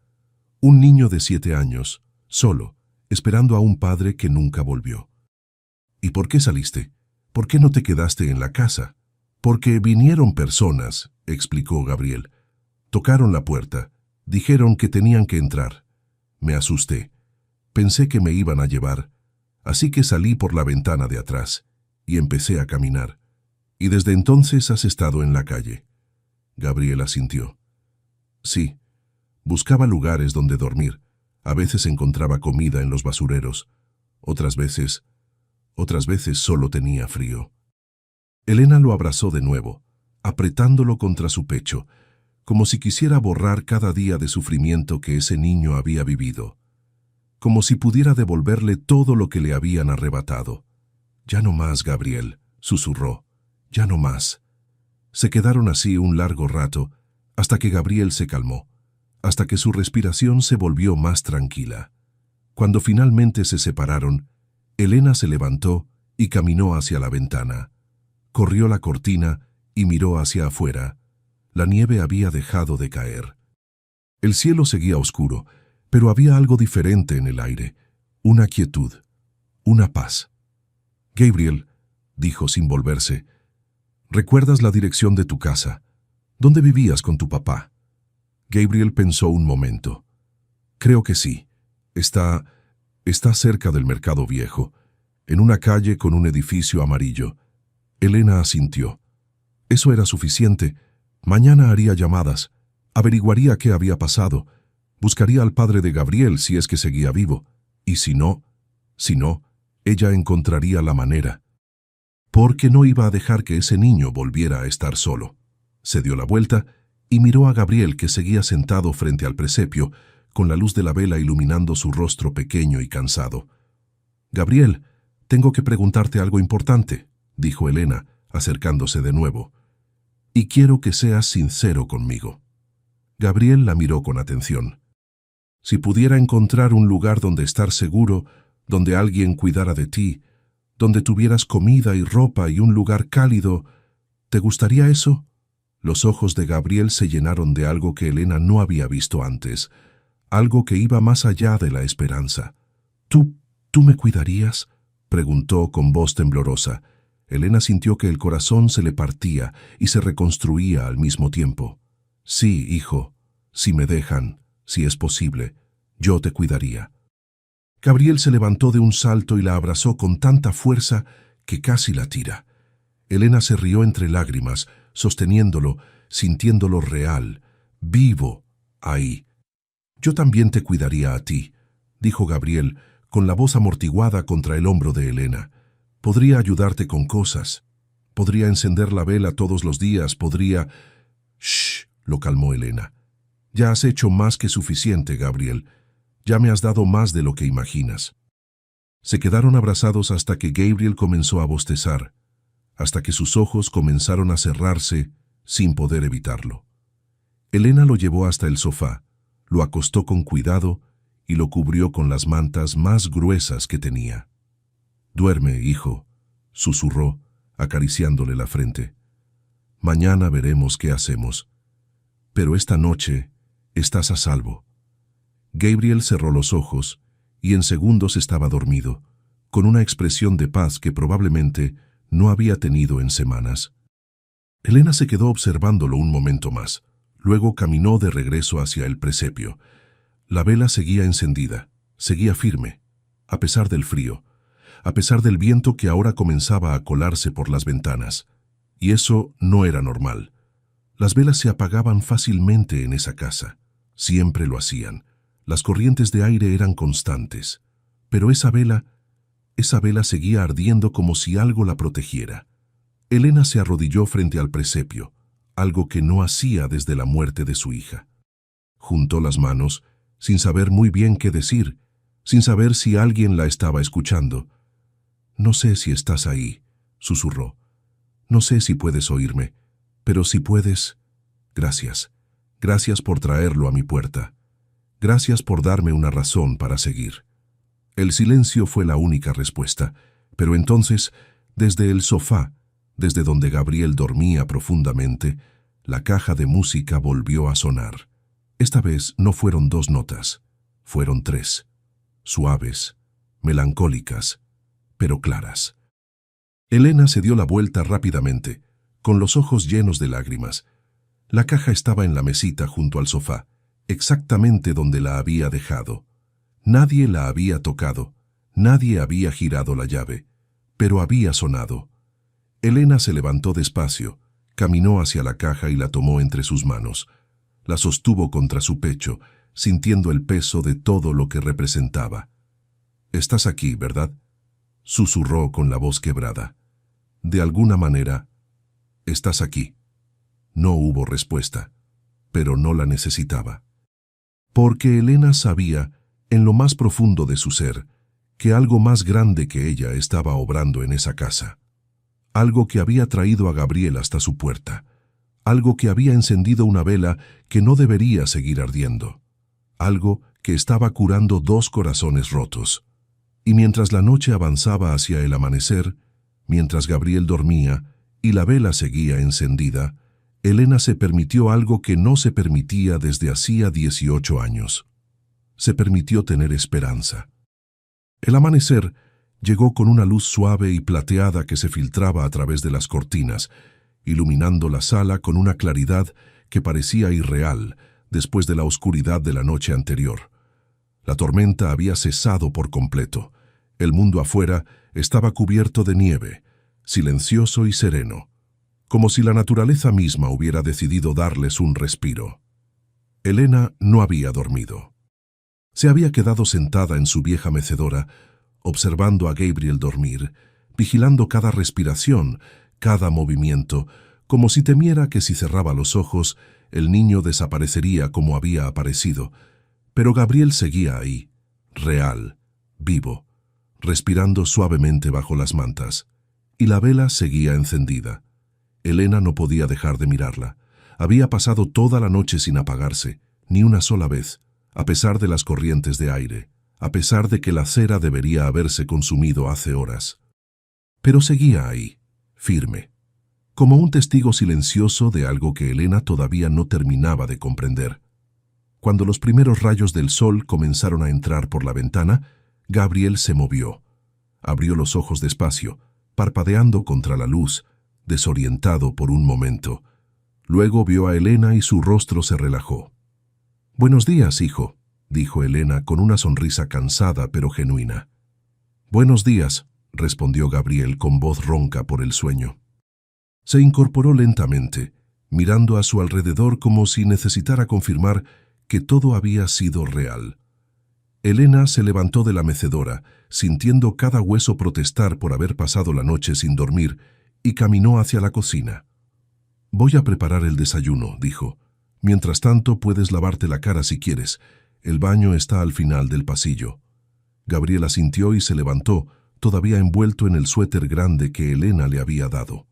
Un niño de 7 años, solo, esperando a un padre que nunca volvió. ¿Y por qué saliste? ¿Por qué no te quedaste en la casa? Porque vinieron personas, explicó Gabriel. Tocaron la puerta, dijeron que tenían que entrar. Me asusté. Pensé que me iban a llevar, así que salí por la ventana de atrás y empecé a caminar. Y desde entonces has estado en la calle. Gabriel asintió. Sí, buscaba lugares donde dormir. A veces encontraba comida en los basureros. Otras veces solo tenía frío. Elena lo abrazó de nuevo, apretándolo contra su pecho, como si quisiera borrar cada día de sufrimiento que ese niño había vivido, como si pudiera devolverle todo lo que le habían arrebatado. Ya no más, Gabriel, susurró, ya no más. Se quedaron así un largo rato, hasta que Gabriel se calmó, hasta que su respiración se volvió más tranquila. Cuando finalmente se separaron, Elena se levantó y caminó hacia la ventana. Corrió la cortina y miró hacia afuera. La nieve había dejado de caer. El cielo seguía oscuro, pero había algo diferente en el aire, una quietud, una paz. Gabriel, dijo sin volverse, ¿recuerdas la dirección de tu casa? ¿Dónde vivías con tu papá? Gabriel pensó un momento. Creo que sí. Está cerca del Mercado Viejo, en una calle con un edificio amarillo. Elena asintió. Eso era suficiente. Mañana haría llamadas, averiguaría qué había pasado, buscaría al padre de Gabriel si es que seguía vivo, y si no, ella encontraría la manera. Porque no iba a dejar que ese niño volviera a estar solo. Se dio la vuelta y miró a Gabriel, que seguía sentado frente al presepio, con la luz de la vela iluminando su rostro pequeño y cansado. Gabriel, tengo que preguntarte algo importante, dijo Elena, acercándose de nuevo. Y quiero que seas sincero conmigo. Gabriel la miró con atención. Si pudiera encontrar un lugar donde estar seguro, donde alguien cuidara de ti, donde tuvieras comida y ropa y un lugar cálido, ¿te gustaría eso? Los ojos de Gabriel se llenaron de algo que Elena no había visto antes, algo que iba más allá de la esperanza. ¿Tú me cuidarías?, preguntó con voz temblorosa. Elena sintió que el corazón se le partía y se reconstruía al mismo tiempo. Sí, hijo, si me dejan, si es posible, yo te cuidaría. Gabriel se levantó de un salto y la abrazó con tanta fuerza que casi la tira. Elena se rió entre lágrimas, sosteniéndolo, sintiéndolo real, vivo, ahí. Yo también te cuidaría a ti, dijo Gabriel, con la voz amortiguada contra el hombro de Elena. Podría ayudarte con cosas. Podría encender la vela todos los días, podría... Shh, lo calmó Elena. Ya has hecho más que suficiente, Gabriel. Ya me has dado más de lo que imaginas. Se quedaron abrazados hasta que Gabriel comenzó a bostezar, hasta que sus ojos comenzaron a cerrarse sin poder evitarlo. Elena lo llevó hasta el sofá, lo acostó con cuidado y lo cubrió con las mantas más gruesas que tenía. «Duerme, hijo», susurró, acariciándole la frente. «Mañana veremos qué hacemos. Pero esta noche estás a salvo». Gabriel cerró los ojos y en segundos estaba dormido, con una expresión de paz que probablemente no había tenido en semanas. Elena se quedó observándolo un momento más. Luego caminó de regreso hacia el presepio. La vela seguía encendida, seguía firme, a pesar del frío, a pesar del viento que ahora comenzaba a colarse por las ventanas. Y eso no era normal. Las velas se apagaban fácilmente en esa casa. Siempre lo hacían. Las corrientes de aire eran constantes. Pero esa vela seguía ardiendo como si algo la protegiera. Elena se arrodilló frente al presepio, algo que no hacía desde la muerte de su hija. Juntó las manos, sin saber muy bien qué decir, sin saber si alguien la estaba escuchando. «No sé si estás ahí», susurró. «No sé si puedes oírme, pero si puedes, gracias. Gracias por traerlo a mi puerta. Gracias por darme una razón para seguir». El silencio fue la única respuesta, pero entonces, desde el sofá, desde donde Gabriel dormía profundamente, la caja de música volvió a sonar. Esta vez no fueron 2 notas, fueron 3, suaves, melancólicas, pero claras. Elena se dio la vuelta rápidamente, con los ojos llenos de lágrimas. La caja estaba en la mesita junto al sofá, exactamente donde la había dejado. Nadie la había tocado, nadie había girado la llave, pero había sonado. Elena se levantó despacio, caminó hacia la caja y la tomó entre sus manos. La sostuvo contra su pecho, sintiendo el peso de todo lo que representaba. «Estás aquí, ¿verdad?», susurró con la voz quebrada. «De alguna manera, estás aquí». No hubo respuesta, pero no la necesitaba. Porque Elena sabía, en lo más profundo de su ser, que algo más grande que ella estaba obrando en esa casa. Algo que había traído a Gabriel hasta su puerta. Algo que había encendido una vela que no debería seguir ardiendo. Algo que estaba curando 2 corazones rotos. Y mientras la noche avanzaba hacia el amanecer, mientras Gabriel dormía y la vela seguía encendida, Elena se permitió algo que no se permitía desde hacía 18 años. Se permitió tener esperanza. El amanecer llegó con una luz suave y plateada que se filtraba a través de las cortinas, iluminando la sala con una claridad que parecía irreal después de la oscuridad de la noche anterior. La tormenta había cesado por completo. El mundo afuera estaba cubierto de nieve, silencioso y sereno, como si la naturaleza misma hubiera decidido darles un respiro. Elena no había dormido. Se había quedado sentada en su vieja mecedora, observando a Gabriel dormir, vigilando cada respiración, cada movimiento, como si temiera que si cerraba los ojos, el niño desaparecería como había aparecido. Pero Gabriel seguía ahí, real, vivo, respirando suavemente bajo las mantas, y la vela seguía encendida. Elena no podía dejar de mirarla. Había pasado toda la noche sin apagarse, ni una sola vez, a pesar de las corrientes de aire, a pesar de que la cera debería haberse consumido hace horas. Pero seguía ahí, firme, como un testigo silencioso de algo que Elena todavía no terminaba de comprender. Cuando los primeros rayos del sol comenzaron a entrar por la ventana, Gabriel se movió. Abrió los ojos despacio, parpadeando contra la luz, desorientado por un momento. Luego vio a Elena y su rostro se relajó. «Buenos días, hijo», dijo Elena con una sonrisa cansada pero genuina. «Buenos días», respondió Gabriel con voz ronca por el sueño. Se incorporó lentamente, mirando a su alrededor como si necesitara confirmar que todo había sido real. Elena se levantó de la mecedora, sintiendo cada hueso protestar por haber pasado la noche sin dormir, y caminó hacia la cocina. «Voy a preparar el desayuno», dijo. «Mientras tanto, puedes lavarte la cara si quieres. El baño está al final del pasillo». Gabriel asintió y se levantó, todavía envuelto en el suéter grande que Elena le había dado.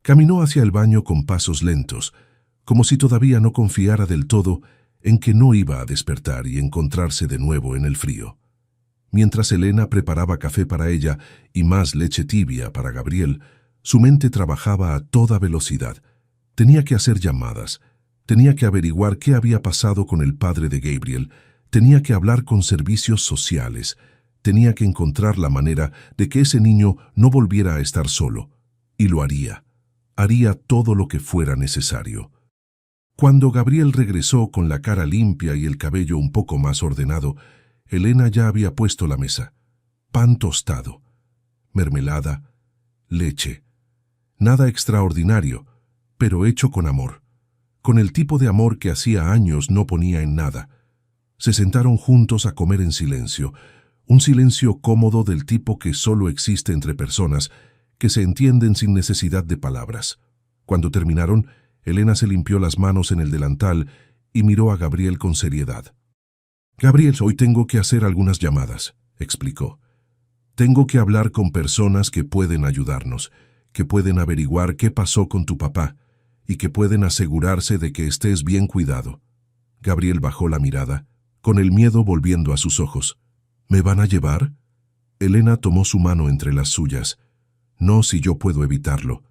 Caminó hacia el baño con pasos lentos, como si todavía no confiara del todo en que no iba a despertar y encontrarse de nuevo en el frío. Mientras Elena preparaba café para ella y más leche tibia para Gabriel, su mente trabajaba a toda velocidad. Tenía que hacer llamadas, tenía que averiguar qué había pasado con el padre de Gabriel, tenía que hablar con servicios sociales, tenía que encontrar la manera de que ese niño no volviera a estar solo, y lo haría. Haría todo lo que fuera necesario. Cuando Gabriel regresó con la cara limpia y el cabello un poco más ordenado, Elena ya había puesto la mesa. Pan tostado, mermelada, leche. Nada extraordinario, pero hecho con amor. Con el tipo de amor que hacía años no ponía en nada. Se sentaron juntos a comer en silencio, un silencio cómodo del tipo que solo existe entre personas que se entienden sin necesidad de palabras. Cuando terminaron, Elena se limpió las manos en el delantal y miró a Gabriel con seriedad. «Gabriel, hoy tengo que hacer algunas llamadas», explicó. «Tengo que hablar con personas que pueden ayudarnos, que pueden averiguar qué pasó con tu papá y que pueden asegurarse de que estés bien cuidado». Gabriel bajó la mirada, con el miedo volviendo a sus ojos. «¿Me van a llevar?» Elena tomó su mano entre las suyas. «No si yo puedo evitarlo,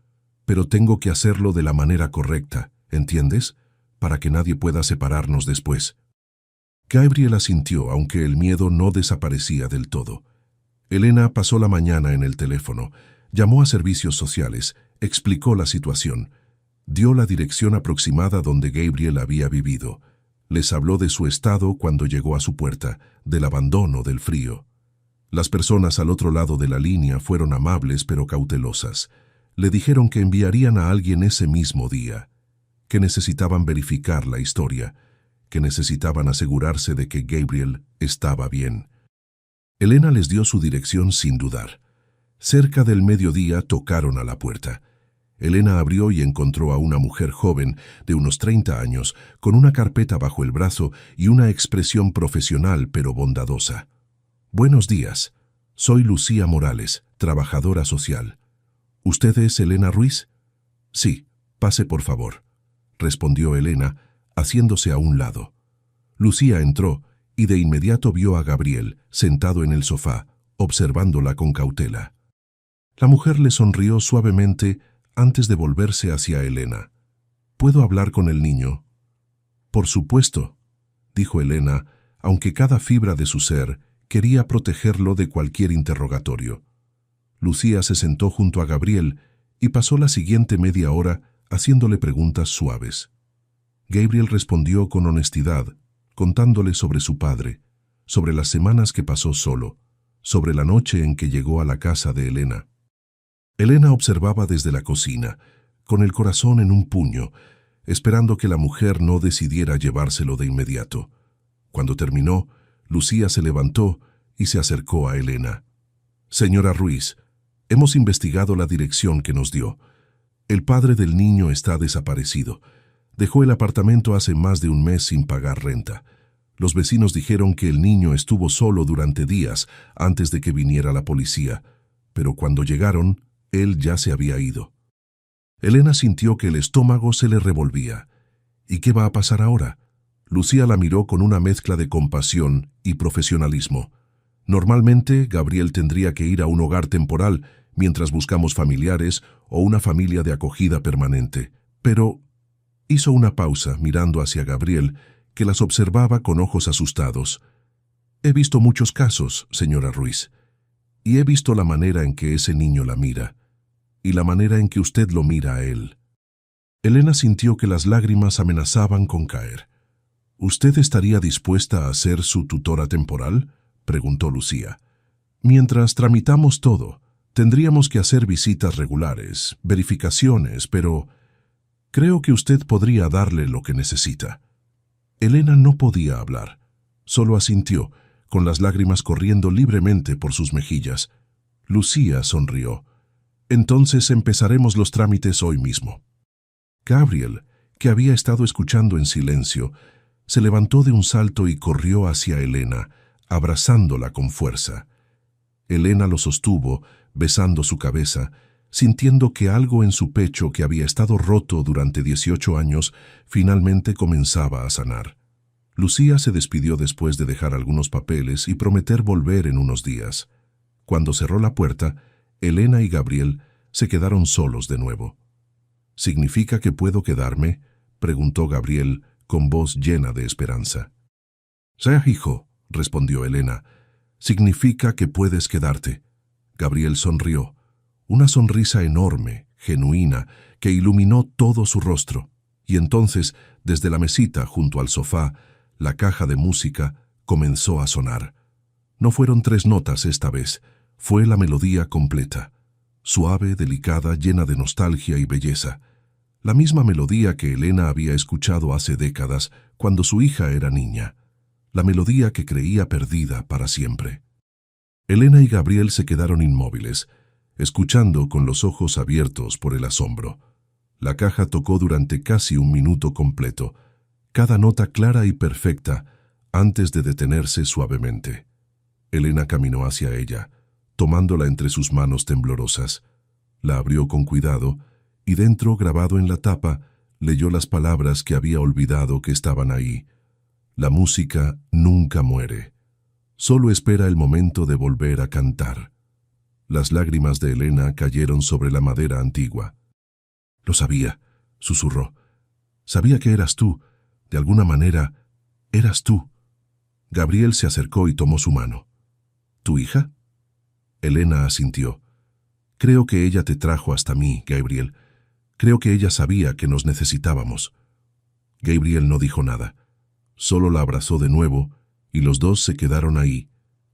pero tengo que hacerlo de la manera correcta, ¿entiendes? Para que nadie pueda separarnos después». Gabriel asintió, aunque el miedo no desaparecía del todo. Elena pasó la mañana en el teléfono, llamó a servicios sociales, explicó la situación, dio la dirección aproximada donde Gabriel había vivido. Les habló de su estado cuando llegó a su puerta, del abandono, del frío. Las personas al otro lado de la línea fueron amables pero cautelosas. Le dijeron que enviarían a alguien ese mismo día, que necesitaban verificar la historia, que necesitaban asegurarse de que Gabriel estaba bien. Elena les dio su dirección sin dudar. Cerca del mediodía tocaron a la puerta. Elena abrió y encontró a una mujer joven, de unos 30 años, con una carpeta bajo el brazo y una expresión profesional pero bondadosa. «Buenos días. Soy Lucía Morales, trabajadora social. ¿Usted es Elena Ruiz?» «Sí, pase por favor», respondió Elena, haciéndose a un lado. Lucía entró y de inmediato vio a Gabriel, sentado en el sofá, observándola con cautela. La mujer le sonrió suavemente antes de volverse hacia Elena. «¿Puedo hablar con el niño?» «Por supuesto», dijo Elena, aunque cada fibra de su ser quería protegerlo de cualquier interrogatorio. Lucía se sentó junto a Gabriel y pasó la siguiente media hora haciéndole preguntas suaves. Gabriel respondió con honestidad, contándole sobre su padre, sobre las semanas que pasó solo, sobre la noche en que llegó a la casa de Elena. Elena observaba desde la cocina, con el corazón en un puño, esperando que la mujer no decidiera llevárselo de inmediato. Cuando terminó, Lucía se levantó y se acercó a Elena. «Señora Ruiz, hemos investigado la dirección que nos dio. El padre del niño está desaparecido. Dejó el apartamento hace más de un mes sin pagar renta. Los vecinos dijeron que el niño estuvo solo durante días antes de que viniera la policía, pero cuando llegaron, él ya se había ido». Elena sintió que el estómago se le revolvía. ¿Y qué va a pasar ahora? Lucía la miró con una mezcla de compasión y profesionalismo. Normalmente, Gabriel tendría que ir a un hogar temporal mientras buscamos familiares o una familia de acogida permanente. Pero hizo una pausa mirando hacia Gabriel, que las observaba con ojos asustados. «He visto muchos casos, señora Ruiz, y he visto la manera en que ese niño la mira, y la manera en que usted lo mira a él». Elena sintió que las lágrimas amenazaban con caer. «¿Usted estaría dispuesta a ser su tutora temporal?», preguntó Lucía. «Mientras tramitamos todo, tendríamos que hacer visitas regulares, verificaciones, pero creo que usted podría darle lo que necesita». Elena no podía hablar, solo asintió, con las lágrimas corriendo libremente por sus mejillas. Lucía sonrió. «Entonces empezaremos los trámites hoy mismo». Gabriel, que había estado escuchando en silencio, se levantó de un salto y corrió hacia Elena, abrazándola con fuerza. Elena lo sostuvo, besando su cabeza, sintiendo que algo en su pecho que había estado roto durante 18 años finalmente comenzaba a sanar. Lucía se despidió después de dejar algunos papeles y prometer volver en unos días. Cuando cerró la puerta, Elena y Gabriel se quedaron solos de nuevo. «¿Significa que puedo quedarme?», preguntó Gabriel con voz llena de esperanza. «Sí, hijo», respondió Elena. «Significa que puedes quedarte». Gabriel sonrió, una sonrisa enorme, genuina, que iluminó todo su rostro, y entonces, desde la mesita junto al sofá, la caja de música comenzó a sonar. No fueron 3 notas esta vez, fue la melodía completa, suave, delicada, llena de nostalgia y belleza. La misma melodía que Elena había escuchado hace décadas, cuando su hija era niña. La melodía que creía perdida para siempre. Elena y Gabriel se quedaron inmóviles, escuchando con los ojos abiertos por el asombro. La caja tocó durante casi un minuto completo, cada nota clara y perfecta, antes de detenerse suavemente. Elena caminó hacia ella, tomándola entre sus manos temblorosas. La abrió con cuidado, y dentro, grabado en la tapa, leyó las palabras que había olvidado que estaban ahí. La música nunca muere. Solo espera el momento de volver a cantar. Las lágrimas de Elena cayeron sobre la madera antigua. «Lo sabía», susurró. «Sabía que eras tú. De alguna manera, eras tú». Gabriel se acercó y tomó su mano. «¿Tu hija?» Elena asintió. «Creo que ella te trajo hasta mí, Gabriel. Creo que ella sabía que nos necesitábamos». Gabriel no dijo nada. Solo la abrazó de nuevo, y los dos se quedaron ahí,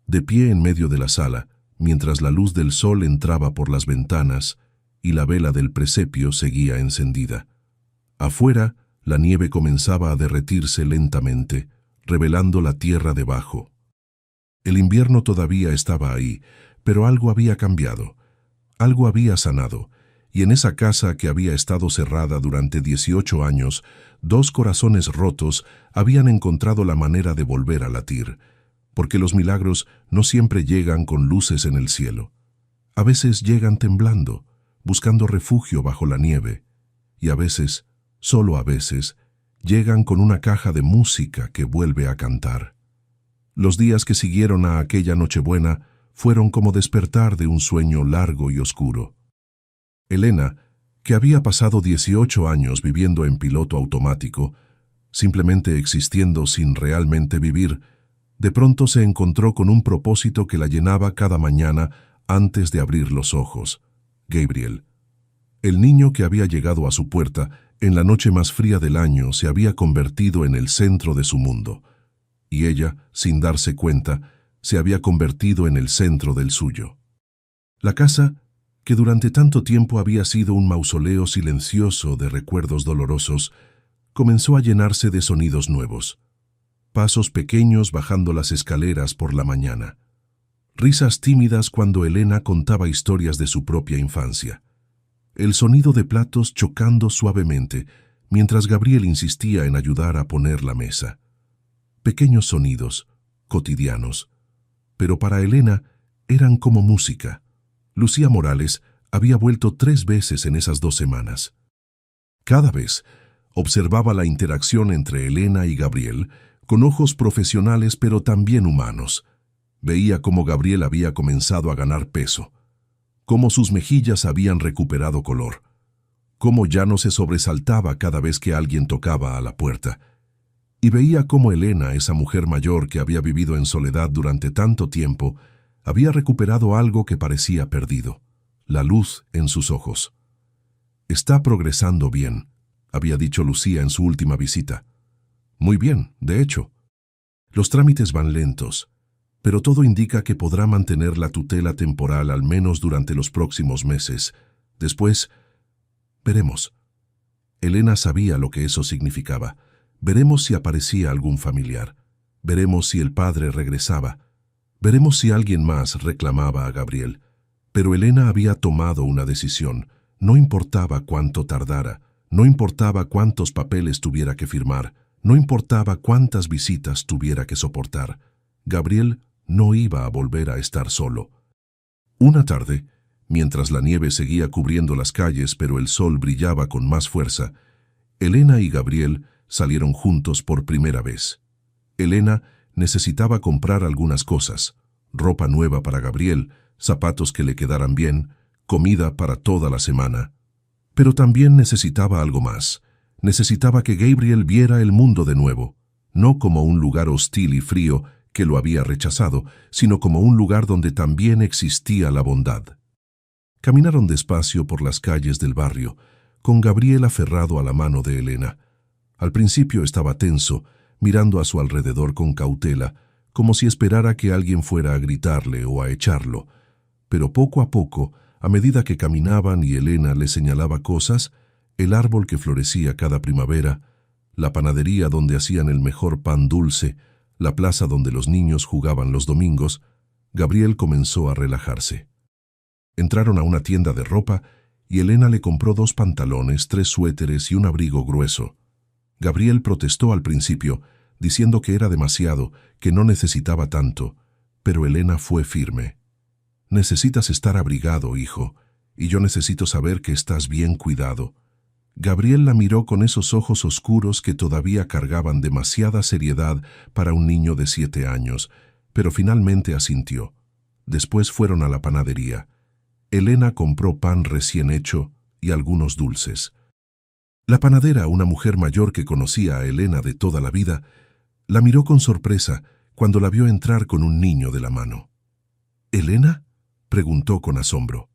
de pie en medio de la sala, mientras la luz del sol entraba por las ventanas y la vela del presepio seguía encendida. Afuera, la nieve comenzaba a derretirse lentamente, revelando la tierra debajo. El invierno todavía estaba ahí, pero algo había cambiado, algo había sanado, y en esa casa que había estado cerrada durante 18 años, dos corazones rotos habían encontrado la manera de volver a latir, porque los milagros no siempre llegan con luces en el cielo. A veces llegan temblando, buscando refugio bajo la nieve, y a veces, solo a veces, llegan con una caja de música que vuelve a cantar. Los días que siguieron a aquella Nochebuena fueron como despertar de un sueño largo y oscuro. Elena, que había pasado 18 años viviendo en piloto automático, simplemente existiendo sin realmente vivir, de pronto se encontró con un propósito que la llenaba cada mañana antes de abrir los ojos: Gabriel. El niño que había llegado a su puerta en la noche más fría del año se había convertido en el centro de su mundo, y ella, sin darse cuenta, se había convertido en el centro del suyo. La casa, que durante tanto tiempo había sido un mausoleo silencioso de recuerdos dolorosos, comenzó a llenarse de sonidos nuevos. Pasos pequeños bajando las escaleras por la mañana. Risas tímidas cuando Elena contaba historias de su propia infancia. El sonido de platos chocando suavemente, mientras Gabriel insistía en ayudar a poner la mesa. Pequeños sonidos, cotidianos. Pero para Elena eran como música. Lucía Morales había vuelto 3 veces en esas 2 semanas. Cada vez observaba la interacción entre Elena y Gabriel con ojos profesionales pero también humanos. Veía cómo Gabriel había comenzado a ganar peso, cómo sus mejillas habían recuperado color, cómo ya no se sobresaltaba cada vez que alguien tocaba a la puerta. Y veía cómo Elena, esa mujer mayor que había vivido en soledad durante tanto tiempo, había recuperado algo que parecía perdido: la luz en sus ojos. «Está progresando bien», había dicho Lucía en su última visita. «Muy bien, de hecho. Los trámites van lentos, pero todo indica que podrá mantener la tutela temporal al menos durante los próximos meses. Después, veremos». Elena sabía lo que eso significaba. Veremos si aparecía algún familiar. Veremos si el padre regresaba. Veremos si alguien más reclamaba a Gabriel. Pero Elena había tomado una decisión. No importaba cuánto tardara, no importaba cuántos papeles tuviera que firmar, no importaba cuántas visitas tuviera que soportar. Gabriel no iba a volver a estar solo. Una tarde, mientras la nieve seguía cubriendo las calles pero el sol brillaba con más fuerza, Elena y Gabriel salieron juntos por primera vez. Elena necesitaba comprar algunas cosas: ropa nueva para Gabriel, zapatos que le quedaran bien, comida para toda la semana. Pero también necesitaba algo más. Necesitaba que Gabriel viera el mundo de nuevo, no como un lugar hostil y frío que lo había rechazado, sino como un lugar donde también existía la bondad. Caminaron despacio por las calles del barrio, con Gabriel aferrado a la mano de Elena. Al principio estaba tenso, mirando a su alrededor con cautela, como si esperara que alguien fuera a gritarle o a echarlo. Pero poco a poco, a medida que caminaban y Elena le señalaba cosas, el árbol que florecía cada primavera, la panadería donde hacían el mejor pan dulce, la plaza donde los niños jugaban los domingos, Gabriel comenzó a relajarse. Entraron a una tienda de ropa y Elena le compró 2 pantalones, 3 suéteres y un abrigo grueso. Gabriel protestó al principio, diciendo que era demasiado, que no necesitaba tanto, pero Elena fue firme. Necesitas estar abrigado, hijo, y yo necesito saber que estás bien cuidado. Gabriel la miró con esos ojos oscuros que todavía cargaban demasiada seriedad para un niño de 7 años, pero finalmente asintió. Después fueron a la panadería. Elena compró pan recién hecho y algunos dulces. La panadera, una mujer mayor que conocía a Elena de toda la vida, la miró con sorpresa cuando la vio entrar con un niño de la mano. ¿Elena?, preguntó con asombro.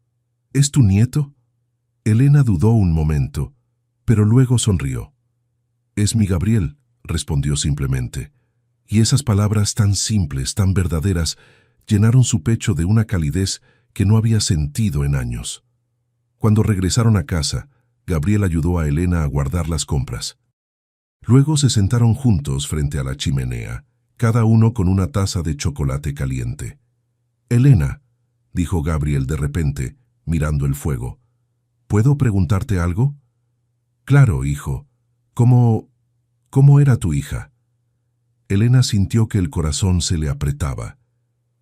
¿Es tu nieto? Elena dudó un momento, pero luego sonrió. Es mi Gabriel, respondió simplemente. Y esas palabras tan simples, tan verdaderas, llenaron su pecho de una calidez que no había sentido en años. Cuando regresaron a casa, Gabriel ayudó a Elena a guardar las compras. Luego se sentaron juntos frente a la chimenea, cada uno con una taza de chocolate caliente. «Elena», dijo Gabriel de repente, mirando el fuego, «¿puedo preguntarte algo?» «Claro, hijo. ¿Cómo era tu hija?» Elena sintió que el corazón se le apretaba.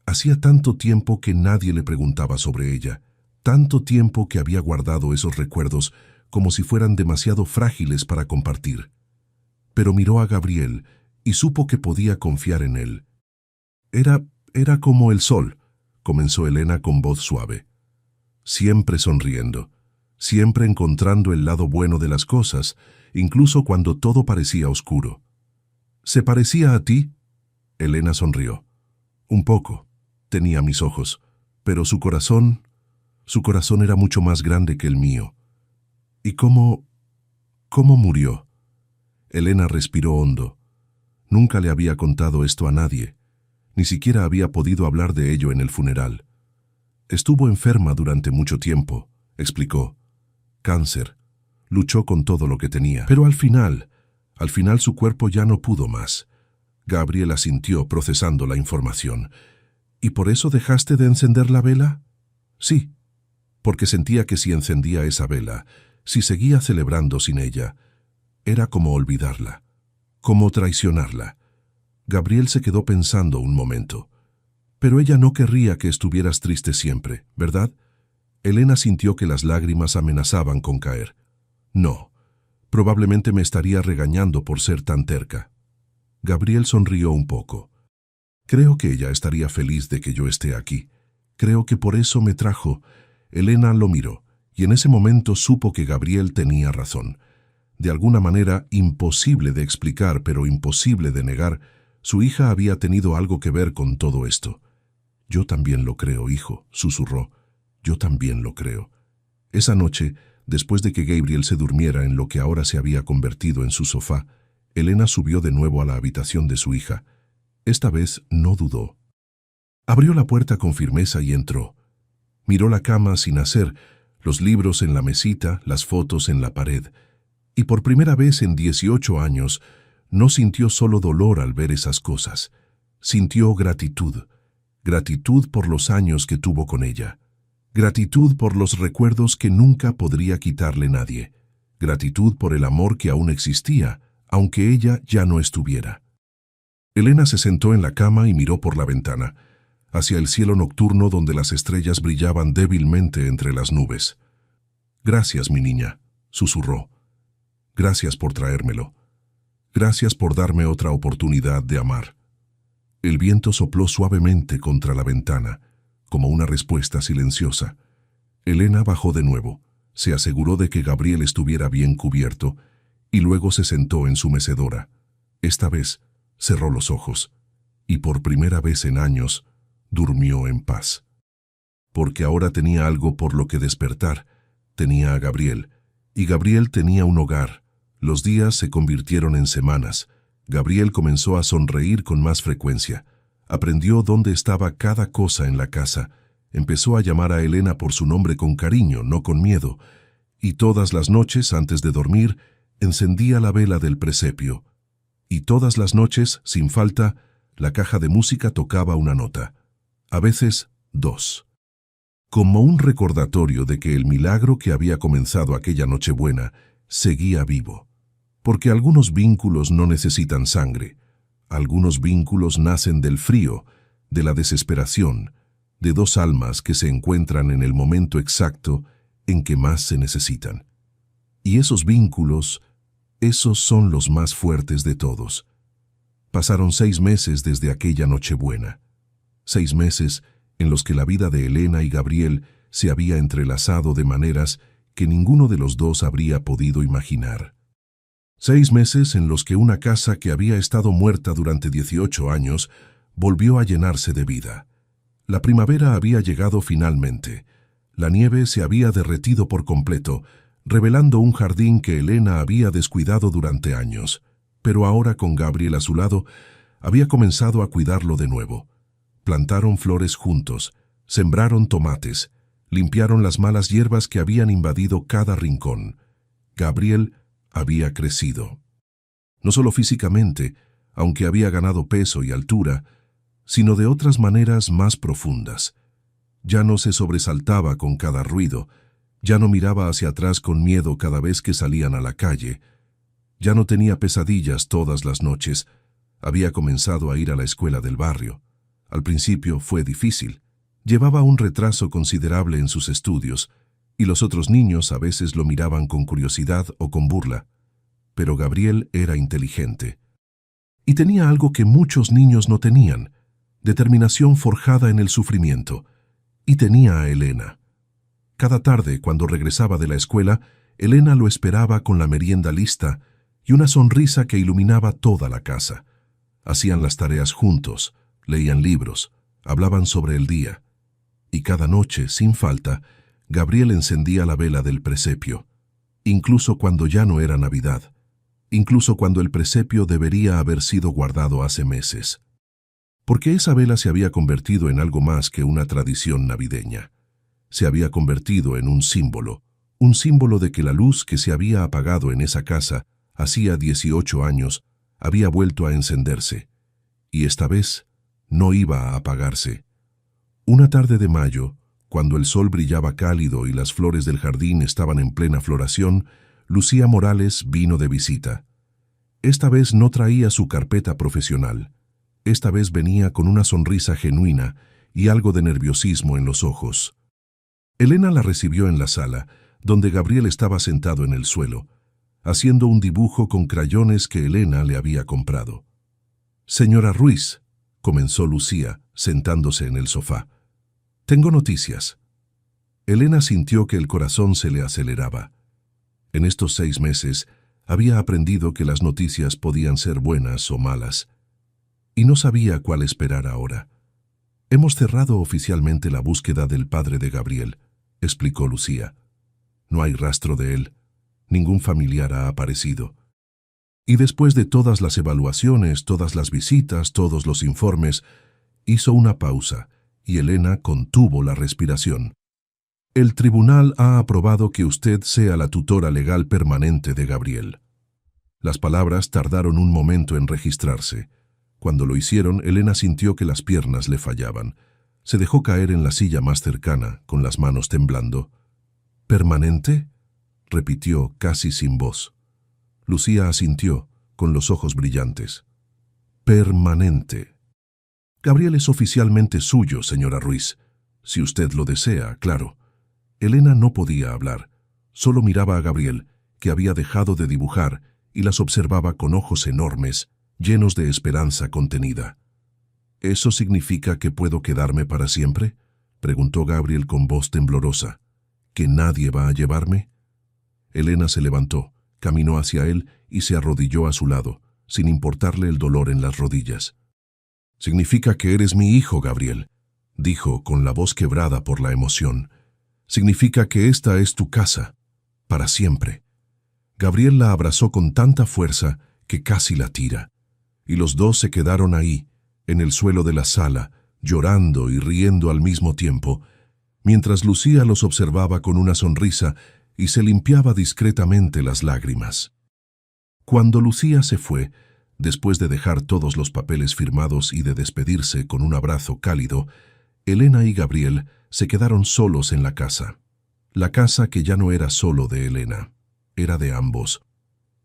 Hacía tanto tiempo que nadie le preguntaba sobre ella, tanto tiempo que había guardado esos recuerdos como si fueran demasiado frágiles para compartir. Pero miró a Gabriel y supo que podía confiar en él. Era como el sol, comenzó Elena con voz suave. Siempre sonriendo, siempre encontrando el lado bueno de las cosas, incluso cuando todo parecía oscuro. ¿Se parecía a ti? Elena sonrió. Un poco. Tenía mis ojos, pero su corazón era mucho más grande que el mío. ¿Y cómo murió? Elena respiró hondo. Nunca le había contado esto a nadie. Ni siquiera había podido hablar de ello en el funeral. Estuvo enferma durante mucho tiempo, explicó. Cáncer. Luchó con todo lo que tenía. Pero al final su cuerpo ya no pudo más. Gabriel asintió procesando la información. ¿Y por eso dejaste de encender la vela? Sí, porque sentía que si encendía esa vela, si seguía celebrando sin ella, era como olvidarla, como traicionarla. Gabriel se quedó pensando un momento. Pero ella no querría que estuvieras triste siempre, ¿verdad? Elena sintió que las lágrimas amenazaban con caer. No, probablemente me estaría regañando por ser tan terca. Gabriel sonrió un poco. Creo que ella estaría feliz de que yo esté aquí. Creo que por eso me trajo. Elena lo miró, y en ese momento supo que Gabriel tenía razón. De alguna manera imposible de explicar, pero imposible de negar, su hija había tenido algo que ver con todo esto. Yo también lo creo, hijo, susurró. Yo también lo creo. Esa noche, después de que Gabriel se durmiera en lo que ahora se había convertido en su sofá, Elena subió de nuevo a la habitación de su hija. Esta vez no dudó. Abrió la puerta con firmeza y entró. Miró la cama sin hacer, los libros en la mesita, las fotos en la pared. Y por primera vez en 18 años, no sintió solo dolor al ver esas cosas. Sintió gratitud. Gratitud por los años que tuvo con ella. Gratitud por los recuerdos que nunca podría quitarle nadie. Gratitud por el amor que aún existía, aunque ella ya no estuviera. Elena se sentó en la cama y miró por la ventana, hacia el cielo nocturno donde las estrellas brillaban débilmente entre las nubes. «Gracias, mi niña», susurró. «Gracias por traérmelo. Gracias por darme otra oportunidad de amar». El viento sopló suavemente contra la ventana, como una respuesta silenciosa. Elena bajó de nuevo, se aseguró de que Gabriel estuviera bien cubierto, y luego se sentó en su mecedora. Esta vez cerró los ojos, y por primera vez en años, durmió en paz. Porque ahora tenía algo por lo que despertar. Tenía a Gabriel, y Gabriel tenía un hogar. Los días se convirtieron en semanas. Gabriel comenzó a sonreír con más frecuencia. Aprendió dónde estaba cada cosa en la casa. Empezó a llamar a Elena por su nombre con cariño, no con miedo, y todas las noches, antes de dormir, encendía la vela del presepio. Y todas las noches, sin falta, la caja de música tocaba una nota, a veces 2. Como un recordatorio de que el milagro que había comenzado aquella Nochebuena seguía vivo. Porque algunos vínculos no necesitan sangre. Algunos vínculos nacen del frío, de la desesperación, de dos almas que se encuentran en el momento exacto en que más se necesitan. Y esos vínculos, esos son los más fuertes de todos. Pasaron 6 meses desde aquella Nochebuena. 6 meses en los que la vida de Elena y Gabriel se había entrelazado de maneras que ninguno de los dos habría podido imaginar. 6 meses en los que una casa que había estado muerta durante 18 años volvió a llenarse de vida. La primavera había llegado finalmente. La nieve se había derretido por completo, revelando un jardín que Elena había descuidado durante años. Pero ahora, con Gabriel a su lado, había comenzado a cuidarlo de nuevo. Plantaron flores juntos, sembraron tomates, limpiaron las malas hierbas que habían invadido cada rincón. Gabriel había crecido. No solo físicamente, aunque había ganado peso y altura, sino de otras maneras más profundas. Ya no se sobresaltaba con cada ruido, ya no miraba hacia atrás con miedo cada vez que salían a la calle, ya no tenía pesadillas todas las noches, había comenzado a ir a la escuela del barrio. Al principio fue difícil, llevaba un retraso considerable en sus estudios, y los otros niños a veces lo miraban con curiosidad o con burla. Pero Gabriel era inteligente. Y tenía algo que muchos niños no tenían, determinación forjada en el sufrimiento. Y tenía a Elena. Cada tarde, cuando regresaba de la escuela, Elena lo esperaba con la merienda lista y una sonrisa que iluminaba toda la casa. Hacían las tareas juntos, leían libros, hablaban sobre el día. Y cada noche, sin falta, Gabriel encendía la vela del presepio, incluso cuando ya no era Navidad, incluso cuando el presepio debería haber sido guardado hace meses. Porque esa vela se había convertido en algo más que una tradición navideña. Se había convertido en un símbolo de que la luz que se había apagado en esa casa hacía 18 años había vuelto a encenderse, y esta vez no iba a apagarse. Una tarde de mayo, cuando el sol brillaba cálido y las flores del jardín estaban en plena floración, Lucía Morales vino de visita. Esta vez no traía su carpeta profesional. Esta vez venía con una sonrisa genuina y algo de nerviosismo en los ojos. Elena la recibió en la sala, donde Gabriel estaba sentado en el suelo, haciendo un dibujo con crayones que Elena le había comprado. «Señora Ruiz», comenzó Lucía, sentándose en el sofá, «tengo noticias». Elena sintió que el corazón se le aceleraba. En estos 6 meses había aprendido que las noticias podían ser buenas o malas, y no sabía cuál esperar ahora. «Hemos cerrado oficialmente la búsqueda del padre de Gabriel», explicó Lucía. «No hay rastro de él. Ningún familiar ha aparecido». Y después de todas las evaluaciones, todas las visitas, todos los informes, hizo una pausa, y Elena contuvo la respiración. «El tribunal ha aprobado que usted sea la tutora legal permanente de Gabriel». Las palabras tardaron un momento en registrarse. Cuando lo hicieron, Elena sintió que las piernas le fallaban. Se dejó caer en la silla más cercana, con las manos temblando. «¿Permanente?», repitió casi sin voz. Lucía asintió, con los ojos brillantes. «Permanente». «Gabriel es oficialmente suyo, señora Ruiz. Si usted lo desea, claro». Elena no podía hablar. Solo miraba a Gabriel, que había dejado de dibujar, y las observaba con ojos enormes, llenos de esperanza contenida. «¿Eso significa que puedo quedarme para siempre?», preguntó Gabriel con voz temblorosa. «¿Que nadie va a llevarme?». Elena se levantó, caminó hacia él y se arrodilló a su lado, sin importarle el dolor en las rodillas. «Significa que eres mi hijo, Gabriel», dijo con la voz quebrada por la emoción. «Significa que esta es tu casa, para siempre». Gabriel la abrazó con tanta fuerza que casi la tira, y los dos se quedaron ahí, en el suelo de la sala, llorando y riendo al mismo tiempo, mientras Lucía los observaba con una sonrisa y se limpiaba discretamente las lágrimas. Cuando Lucía se fue, después de dejar todos los papeles firmados y de despedirse con un abrazo cálido, Elena y Gabriel se quedaron solos en la casa. La casa que ya no era solo de Elena, era de ambos.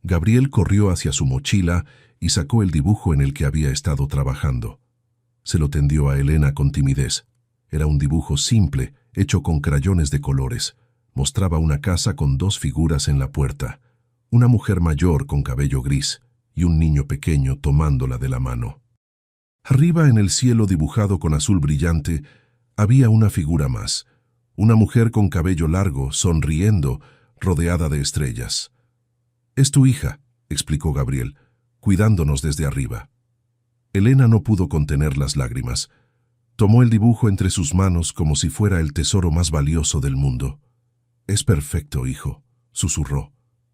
Gabriel corrió hacia su mochila y sacó el dibujo en el que había estado trabajando. Se lo tendió a Elena con timidez. Era un dibujo simple, hecho con crayones de colores. Mostraba una casa con dos figuras en la puerta, una mujer mayor con cabello gris y un niño pequeño tomándola de la mano. Arriba en el cielo dibujado con azul brillante había una figura más, una mujer con cabello largo, sonriendo, rodeada de estrellas. «Es tu hija», explicó Gabriel, cuidándonos desde arriba. Elena no pudo contener las lágrimas. Tomó el dibujo entre sus manos como si fuera el tesoro más valioso del mundo. «Es perfecto, hijo», susurró.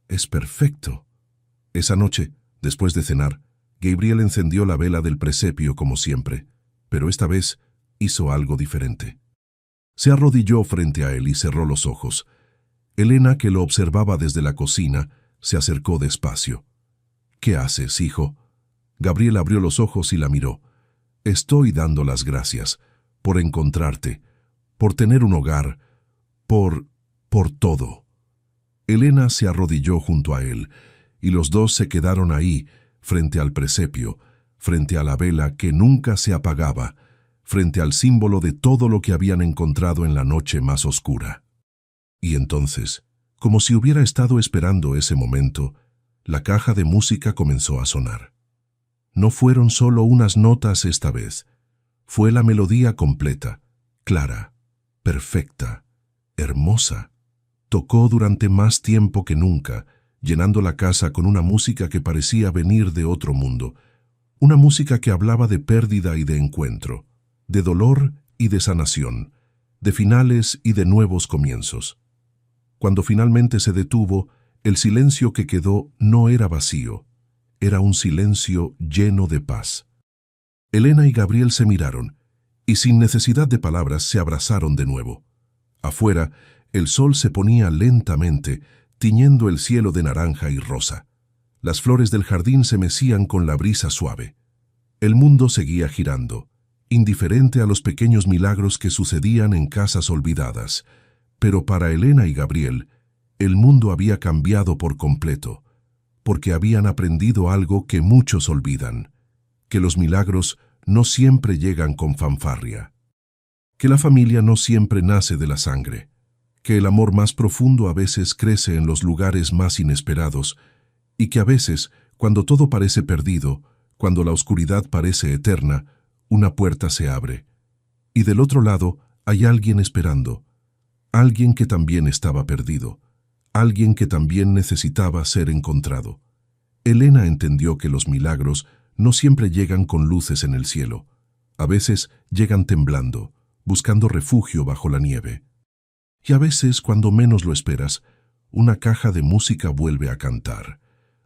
«Es perfecto». Esa noche, después de cenar, Gabriel encendió la vela del presepio como siempre, pero esta vez hizo algo diferente. Se arrodilló frente a él y cerró los ojos. Elena, que lo observaba desde la cocina, se acercó despacio. «¿Qué haces, hijo?» Gabriel abrió los ojos y la miró. «Estoy dando las gracias por encontrarte, por tener un hogar, por todo». Elena se arrodilló junto a él, y los dos se quedaron ahí, frente al presepio, frente a la vela que nunca se apagaba, frente al símbolo de todo lo que habían encontrado en la noche más oscura. Y entonces, como si hubiera estado esperando ese momento, la caja de música comenzó a sonar. No fueron solo unas notas esta vez, fue la melodía completa, clara, perfecta, hermosa. Tocó durante más tiempo que nunca, llenando la casa con una música que parecía venir de otro mundo, una música que hablaba de pérdida y de encuentro, de dolor y de sanación, de finales y de nuevos comienzos. Cuando finalmente se detuvo, el silencio que quedó no era vacío, era un silencio lleno de paz. Elena y Gabriel se miraron, y sin necesidad de palabras se abrazaron de nuevo. Afuera, el sol se ponía lentamente, tiñendo el cielo de naranja y rosa. Las flores del jardín se mecían con la brisa suave. El mundo seguía girando, indiferente a los pequeños milagros que sucedían en casas olvidadas. Pero para Elena y Gabriel, el mundo había cambiado por completo, porque habían aprendido algo que muchos olvidan, que los milagros no siempre llegan con fanfarria, que la familia no siempre nace de la sangre, que el amor más profundo a veces crece en los lugares más inesperados, y que a veces, cuando todo parece perdido, cuando la oscuridad parece eterna, una puerta se abre, y del otro lado hay alguien esperando, alguien que también estaba perdido, alguien que también necesitaba ser encontrado. Elena entendió que los milagros no siempre llegan con luces en el cielo, a veces llegan temblando, buscando refugio bajo la nieve. Y a veces, cuando menos lo esperas, una caja de música vuelve a cantar,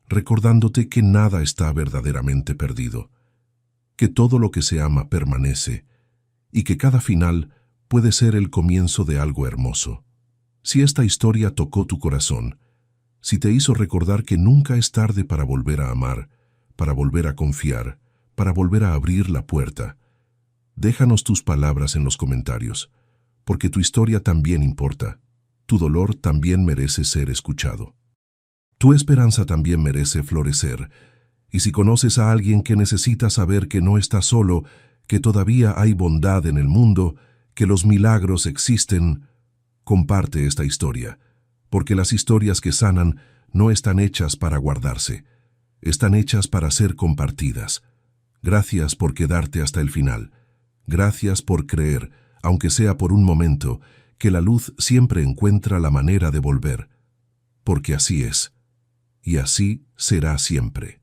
recordándote que nada está verdaderamente perdido, que todo lo que se ama permanece, y que cada final puede ser el comienzo de algo hermoso. Si esta historia tocó tu corazón, si te hizo recordar que nunca es tarde para volver a amar, para volver a confiar, para volver a abrir la puerta, déjanos tus palabras en los comentarios, porque tu historia también importa, tu dolor también merece ser escuchado. Tu esperanza también merece florecer, y si conoces a alguien que necesita saber que no está solo, que todavía hay bondad en el mundo, que los milagros existen, comparte esta historia, porque las historias que sanan no están hechas para guardarse, están hechas para ser compartidas. Gracias por quedarte hasta el final. Gracias por creer, aunque sea por un momento, que la luz siempre encuentra la manera de volver, porque así es, y así será siempre.